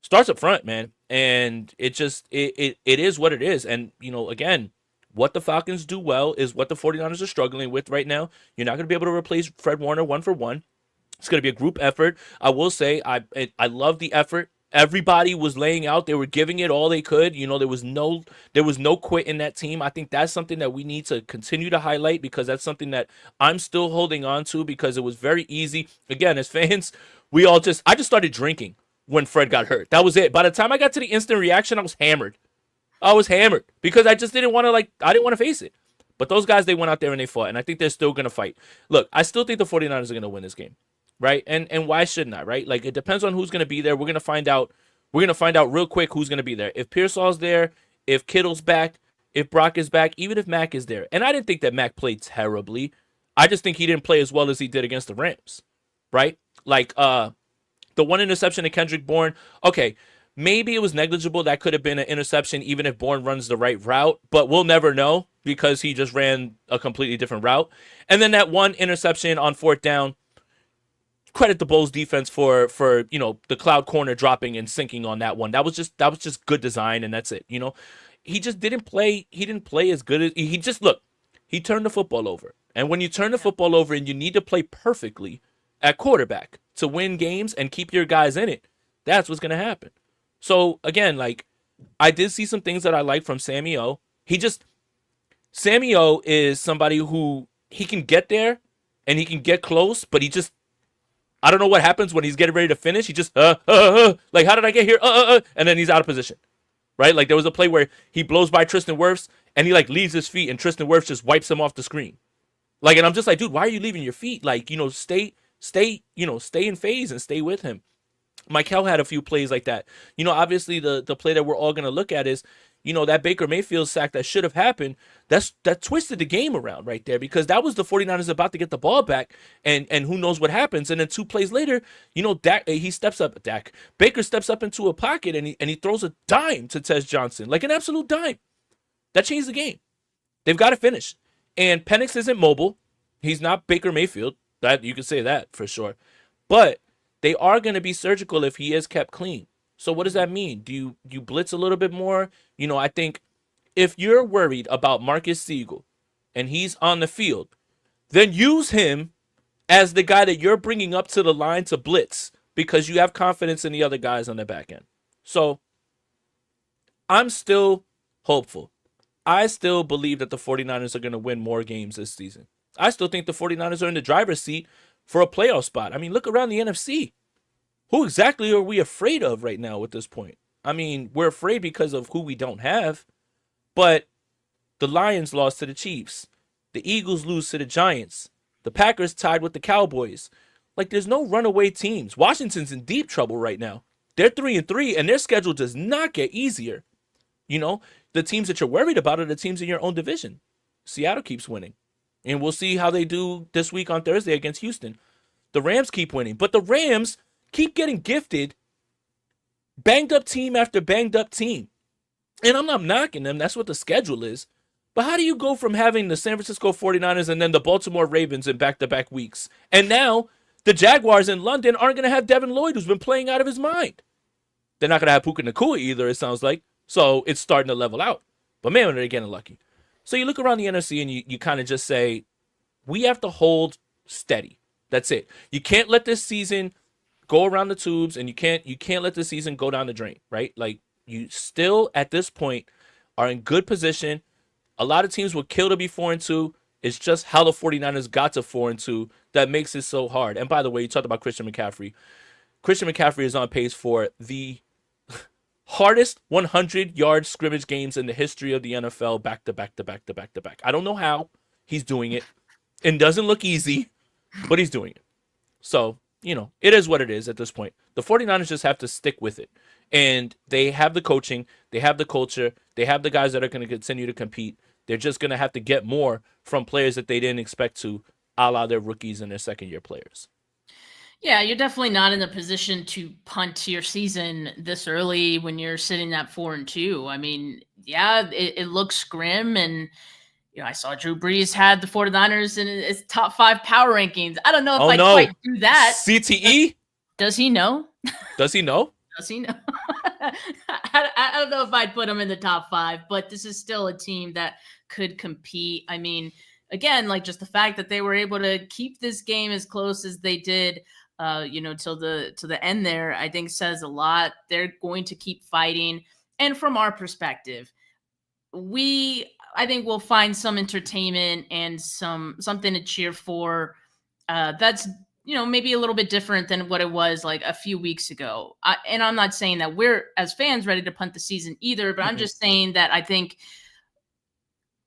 Starts up front, man. And it is what it is. And, again, what the Falcons do well is what the 49ers are struggling with right now. You're not going to be able to replace Fred Warner one for one. It's going to be a group effort. I will say I love the effort. Everybody was laying out. They were giving it all they could. There was no quit in that team. I think that's something that we need to continue to highlight because that's something that I'm still holding on to because it was very easy. Again, as fans, I just started drinking when Fred got hurt. That was it. By the time I got to the instant reaction, I was hammered. I was hammered because I just didn't want to I didn't want to face it. But those guys, they went out there and they fought, and I think they're still going to fight. Look, I still think the 49ers are going to win this game. Right? And why shouldn't I, right? Like it depends on who's gonna be there. We're gonna find out. We're gonna find out real quick who's gonna be there. If Pearsall's there, if Kittle's back, if Brock is back, even if Mac is there. And I didn't think that Mac played terribly. I just think he didn't play as well as he did against the Rams. Right? Like the one interception to Kendrick Bourne, okay, maybe it was negligible. That could have been an interception even if Bourne runs the right route, but we'll never know because he just ran a completely different route. And then that one interception on fourth down, credit the Bulls defense for the cloud corner dropping and sinking on that one. That was just good design and that's it. He just didn't play. He didn't play as good as he just look. He turned the football over, and when you turn the football over and you need to play perfectly at quarterback to win games and keep your guys in it, that's what's gonna happen. So again, like I did see some things that I like from Sammy O. Sammy O is somebody who he can get there and he can get close, but I don't know what happens when he's getting ready to finish. He just, like, how did I get here? And then he's out of position, right? Like, there was a play where he blows by Tristan Wirfs, and he, like, leaves his feet, and Tristan Wirfs just wipes him off the screen. Like, and I'm just like, dude, why are you leaving your feet? Like, stay in phase and stay with him. Mykel had a few plays like that. Obviously, the play that we're all going to look at is, that Baker Mayfield sack that should have happened, that twisted the game around right there because that was the 49ers about to get the ball back and who knows what happens. And then 2 plays later, Baker steps up into a pocket and he throws a dime to Tez Johnson, like an absolute dime. That changed the game. They've got to finish. And Penix isn't mobile. He's not Baker Mayfield. That you can say that for sure. But they are going to be surgical if he is kept clean. So what does that mean? Do you blitz a little bit more? I think if you're worried about Marcus Siegel and he's on the field, then use him as the guy that you're bringing up to the line to blitz because you have confidence in the other guys on the back end. So I'm still hopeful. I still believe that the 49ers are going to win more games this season. I still think the 49ers are in the driver's seat for a playoff spot. I mean, look around the NFC. Who exactly are we afraid of right now at this point? I mean, we're afraid because of who we don't have, but the Lions lost to the Chiefs. The Eagles lose to the Giants. The Packers tied with the Cowboys. Like, there's no runaway teams. Washington's in deep trouble right now. They're 3-3, and their schedule does not get easier. You know, the teams that you're worried about are the teams in your own division. Seattle keeps winning, and we'll see how they do this week on Thursday against Houston. The Rams keep winning, but the Rams keep getting gifted banged up team after banged up team. And I'm not knocking them. That's what the schedule is. But how do you go from having the San Francisco 49ers and then the Baltimore Ravens in back-to-back weeks? And now the Jaguars in London aren't going to have Devin Lloyd, who's been playing out of his mind. They're not going to have Puka Nacua either, it sounds like. So it's starting to level out. But man, they're getting lucky. So you look around the NFC and you kind of just say, we have to hold steady. That's it. You can't let this season go around the tubes, and you can't let the season go down the drain, right? Like, you still at this point are in good position. A lot of teams would kill to be 4-2. It's just how the 49ers got to 4-2 that makes it so hard. And by the way, you talked about Christian McCaffrey. Christian McCaffrey is on pace for the hardest 100-yard scrimmage games in the history of the NFL, back to back to back to back to back. I don't know how he's doing it. It doesn't look easy, but he's doing it. So, it is what it is at this point. The 49ers just have to stick with it. And they have the coaching, they have the culture, they have the guys that are going to continue to compete. They're just going to have to get more from players that they didn't expect to, a la their rookies and their second-year players. Yeah, you're definitely not in a position to punt your season this early when you're sitting at 4-2. I mean, yeah, it looks grim, and I saw Drew Brees had the 49ers in his top 5 power rankings. I don't know if I'd quite do that. CTE? Does he know? Does he know? Does he know? I don't know if I'd put him in the top 5, but this is still a team that could compete. I mean, again, like, just the fact that they were able to keep this game as close as they did, till the end there, I think says a lot. They're going to keep fighting. And from our perspective, I think we'll find some entertainment and something to cheer for. That's maybe a little bit different than what it was like a few weeks ago. And I'm not saying that we're as fans ready to punt the season either, but I'm just saying that I think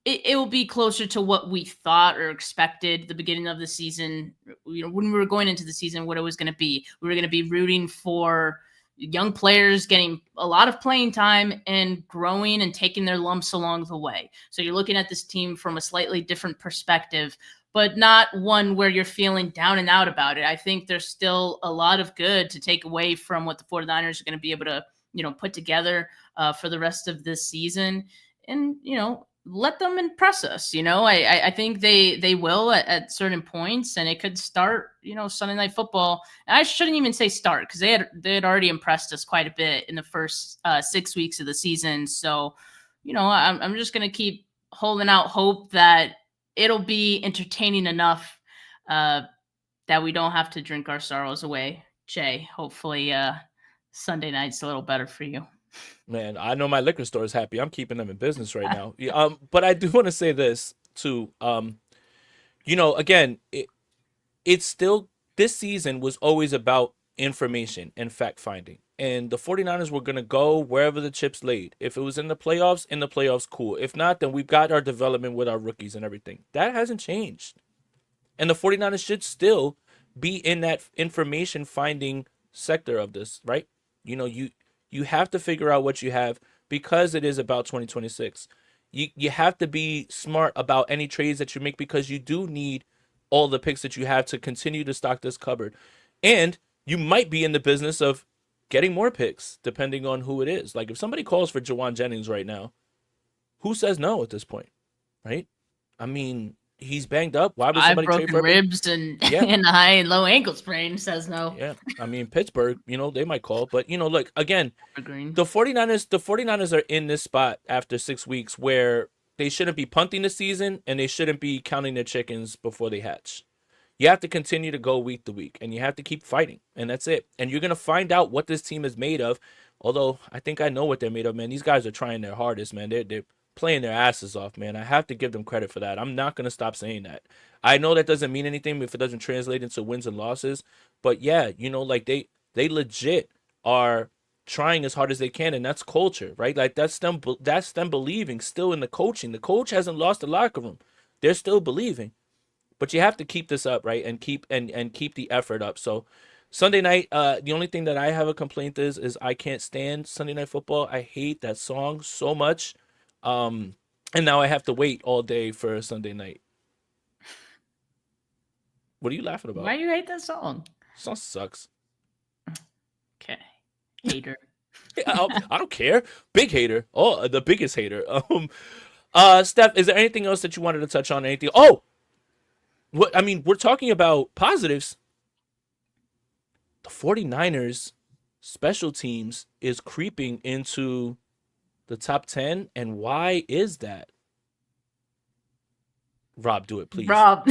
it will be closer to what we thought or expected at the beginning of the season. When we were going into the season, what it was going to be. We were going to be rooting for young players getting a lot of playing time and growing and taking their lumps along the way. So you're looking at this team from a slightly different perspective, but not one where you're feeling down and out about it. I think there's still a lot of good to take away from what the 49ers are going to be able to, put together for the rest of this season. And, let them impress us. I think they will at certain points, and it could start, Sunday Night Football. And I shouldn't even say start, because they had already impressed us quite a bit in the first 6 weeks of the season. So, I'm just going to keep holding out hope that it'll be entertaining enough that we don't have to drink our sorrows away. Jay, hopefully Sunday night's a little better for you. Man, I know my liquor store is happy. I'm keeping them in business right now. But I do want to say this too. Again, it's still, this season was always about information and fact finding. And the 49ers were going to go wherever the chips laid. If it was in the playoffs, cool. If not, then we've got our development with our rookies and everything. That hasn't changed. And the 49ers should still be in that information finding sector of this, right? You have to figure out what you have, because it is about 2026. You have to be smart about any trades that you make, because you do need all the picks that you have to continue to stock this cupboard. And you might be in the business of getting more picks depending on who it is. Like, if somebody calls for Jawan Jennings right now, who says no at this point, right? I mean, he's banged up. Why would somebody trade for him? Ribs and and high and low ankle sprain, says no. Yeah, I mean, Pittsburgh, they might call, but look, again, the 49ers are in this spot after 6 weeks where they shouldn't be punting the season, and they shouldn't be counting their chickens before they hatch. You have to continue to go week to week, and you have to keep fighting, and that's it. And you're gonna find out what this team is made of. Although I think I know what they're made of, man. These guys are trying their hardest, man. They're playing their asses off, man. I have to give them credit for that. I'm not going to stop saying that. I know that doesn't mean anything if it doesn't translate into wins and losses, but yeah, like they legit are trying as hard as they can, and that's culture, right? Like, that's them believing still in the coaching. The coach hasn't lost the locker room. They're still believing. But you have to keep this up, right? And keep the effort up. So Sunday night, the only thing that I have a complaint is I can't stand Sunday Night Football. I hate that song so much. Um, and now I have to wait all day for Sunday night. What are you laughing Why about? do you hate that song? Song sucks. Okay, hater. I don't care. Big hater. Oh, the biggest hater. Steph, is there anything else that you wanted to touch on? Anything? Oh, what I mean, we're talking about positives. The 49ers special teams is creeping into the top 10, and why is that? Rob, do it, please. Rob.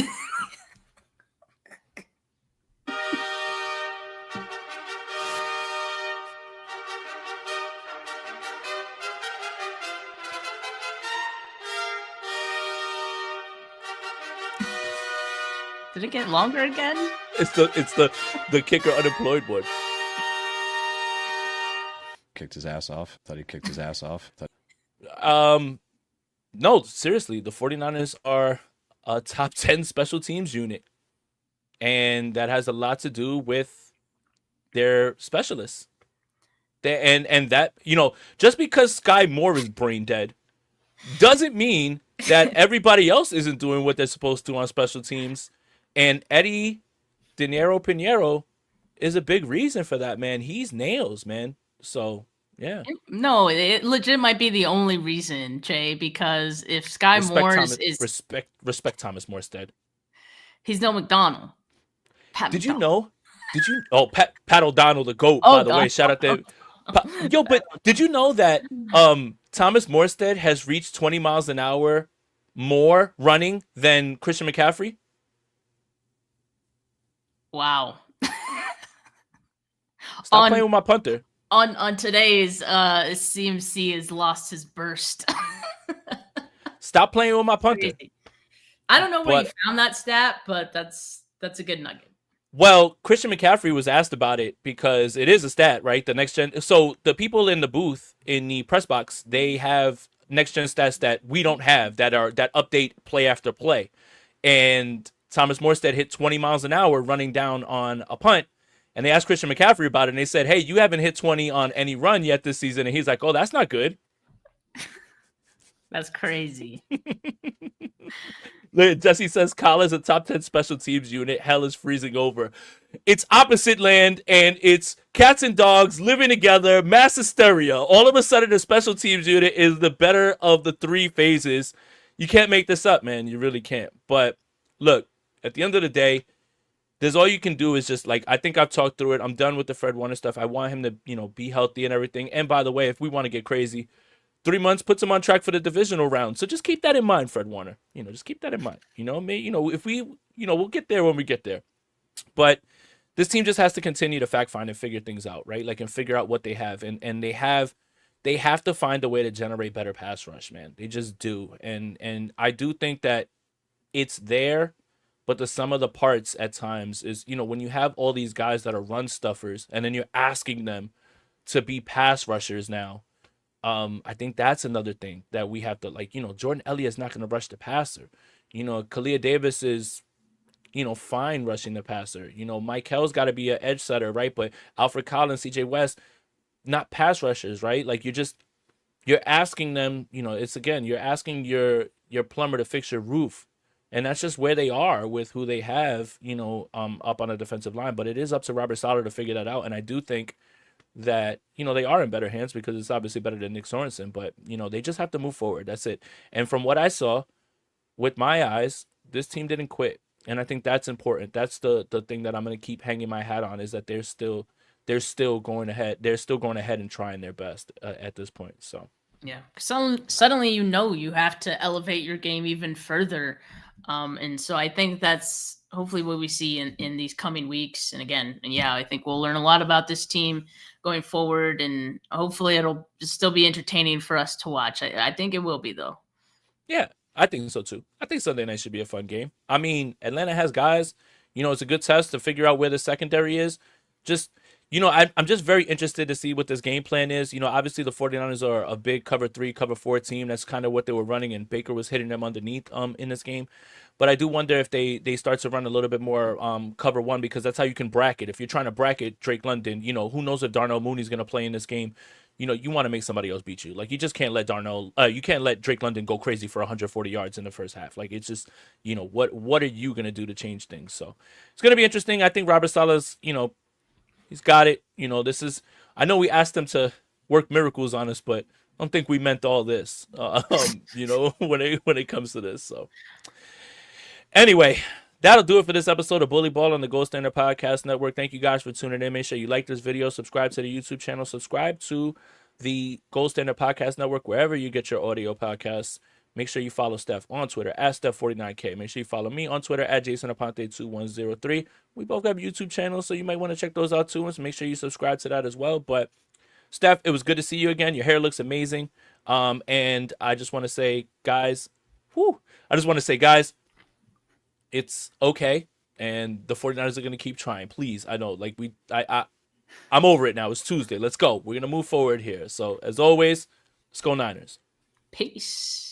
Did it get longer again? It's the kicker unemployed one. Kicked his ass off. Thought he kicked his ass off. Um, no, seriously, the 49ers are a top 10 special teams unit, and that has a lot to do with their specialists. And that, just because Sky Moore is brain dead doesn't mean that everybody else isn't doing what they're supposed to on special teams. And Eddie Dinero Pinheiro is a big reason for that, man. He's nails, man. So, yeah. No, it legit might be the only reason, Jay, because if Sky Moore is Respect Thomas Morstead. he's no McDonald. Did you know? Oh, Pat O'Donnell, the GOAT, by the way. Shout out there. Yo, but did you know that Thomas Morstead has reached 20 miles an hour more running than Christian McCaffrey? Wow. Stop playing with my punter. On today's CMC has lost his burst. Stop playing with my punter. Crazy. I don't know where you found that stat, but that's a good nugget. Well, Christian McCaffrey was asked about it because it is a stat, right? The next gen. So the people in the booth in the press box, they have next gen stats that we don't have that update play after play. And Thomas Morstead hit 20 miles an hour running down on a punt. And they asked Christian McCaffrey about it, and they said, "Hey, you haven't hit 20 on any run yet this season." And he's like, "Oh, that's not good." That's crazy. Jesse says, Kyle is a top 10 special teams unit. Hell is freezing over. It's opposite land, and it's cats and dogs living together, mass hysteria. All of a sudden, the special teams unit is the better of the three phases. You can't make this up, man. You really can't. But look, at the end of the day, there's all you can do is just, like, I think I've talked through it. I'm done with the Fred Warner stuff. I want him to, be healthy and everything. And by the way, if we want to get crazy, 3 months puts him on track for the divisional round. So just keep that in mind, Fred Warner. Just keep that in mind. If we, we'll get there when we get there. But this team just has to continue to fact find and figure things out, right? Like, and figure out what they have. And they have to find a way to generate better pass rush, man. They just do. And I do think that it's there, but the sum of the parts at times is, when you have all these guys that are run stuffers and then you're asking them to be pass rushers now. I think that's another thing that we have to, Jordan Elliott's not going to rush the passer. Kalia Davis is, fine rushing the passer. Mykel's got to be an edge setter, right? But Alfred Collins, CJ West, not pass rushers, right? Like, you're asking them, you're asking your plumber to fix your roof. And that's just where they are with who they have, up on the defensive line. But it is up to Robert Saleh to figure that out. And I do think that, they are in better hands because it's obviously better than Nick Sorensen. But, they just have to move forward. That's it. And from what I saw, with my eyes, this team didn't quit. And I think that's important. That's the thing that I'm going to keep hanging my hat on, is that they're still going ahead. They're still going ahead and trying their best at this point. So, yeah. Suddenly, you have to elevate your game even further. And so I think that's hopefully what we see in these coming weeks. And again, I think we'll learn a lot about this team going forward, and hopefully it'll still be entertaining for us to watch. I think it will be, though. Yeah, I think so too. I think Sunday night should be a fun game. I mean, Atlanta has guys, it's a good test to figure out where the secondary is. Just, I'm just very interested to see what this game plan is. Obviously the 49ers are a big cover 3, cover 4 team. That's kind of what they were running, and Baker was hitting them underneath in this game. But I do wonder if they start to run a little bit more cover 1, because that's how you can bracket. If you're trying to bracket Drake London, who knows if Darnell Mooney's going to play in this game. You want to make somebody else beat you. Like, you just can't let you can't let Drake London go crazy for 140 yards in the first half. Like, it's just, what are you going to do to change things? So it's going to be interesting. I think Robert Saleh's, he's got it. I know we asked him to work miracles on us, but I don't think we meant all this, when it comes to this. So anyway, that'll do it for this episode of Bully Ball on the Gold Standard Podcast Network. Thank you guys for tuning in. Make sure you like this video, subscribe to the YouTube channel, subscribe to the Gold Standard Podcast Network wherever you get your audio podcasts. Make sure you follow Steph on Twitter at Steph49K. Make sure you follow me on Twitter at JasonAponte2103. We both have YouTube channels, so you might want to check those out too. And so make sure you subscribe to that as well. But Steph, it was good to see you again. Your hair looks amazing. And I just want to say, guys, it's okay. And the 49ers are going to keep trying. Please, I know, I'm over it now. It's Tuesday. Let's go. We're going to move forward here. So as always, let's go Niners. Peace.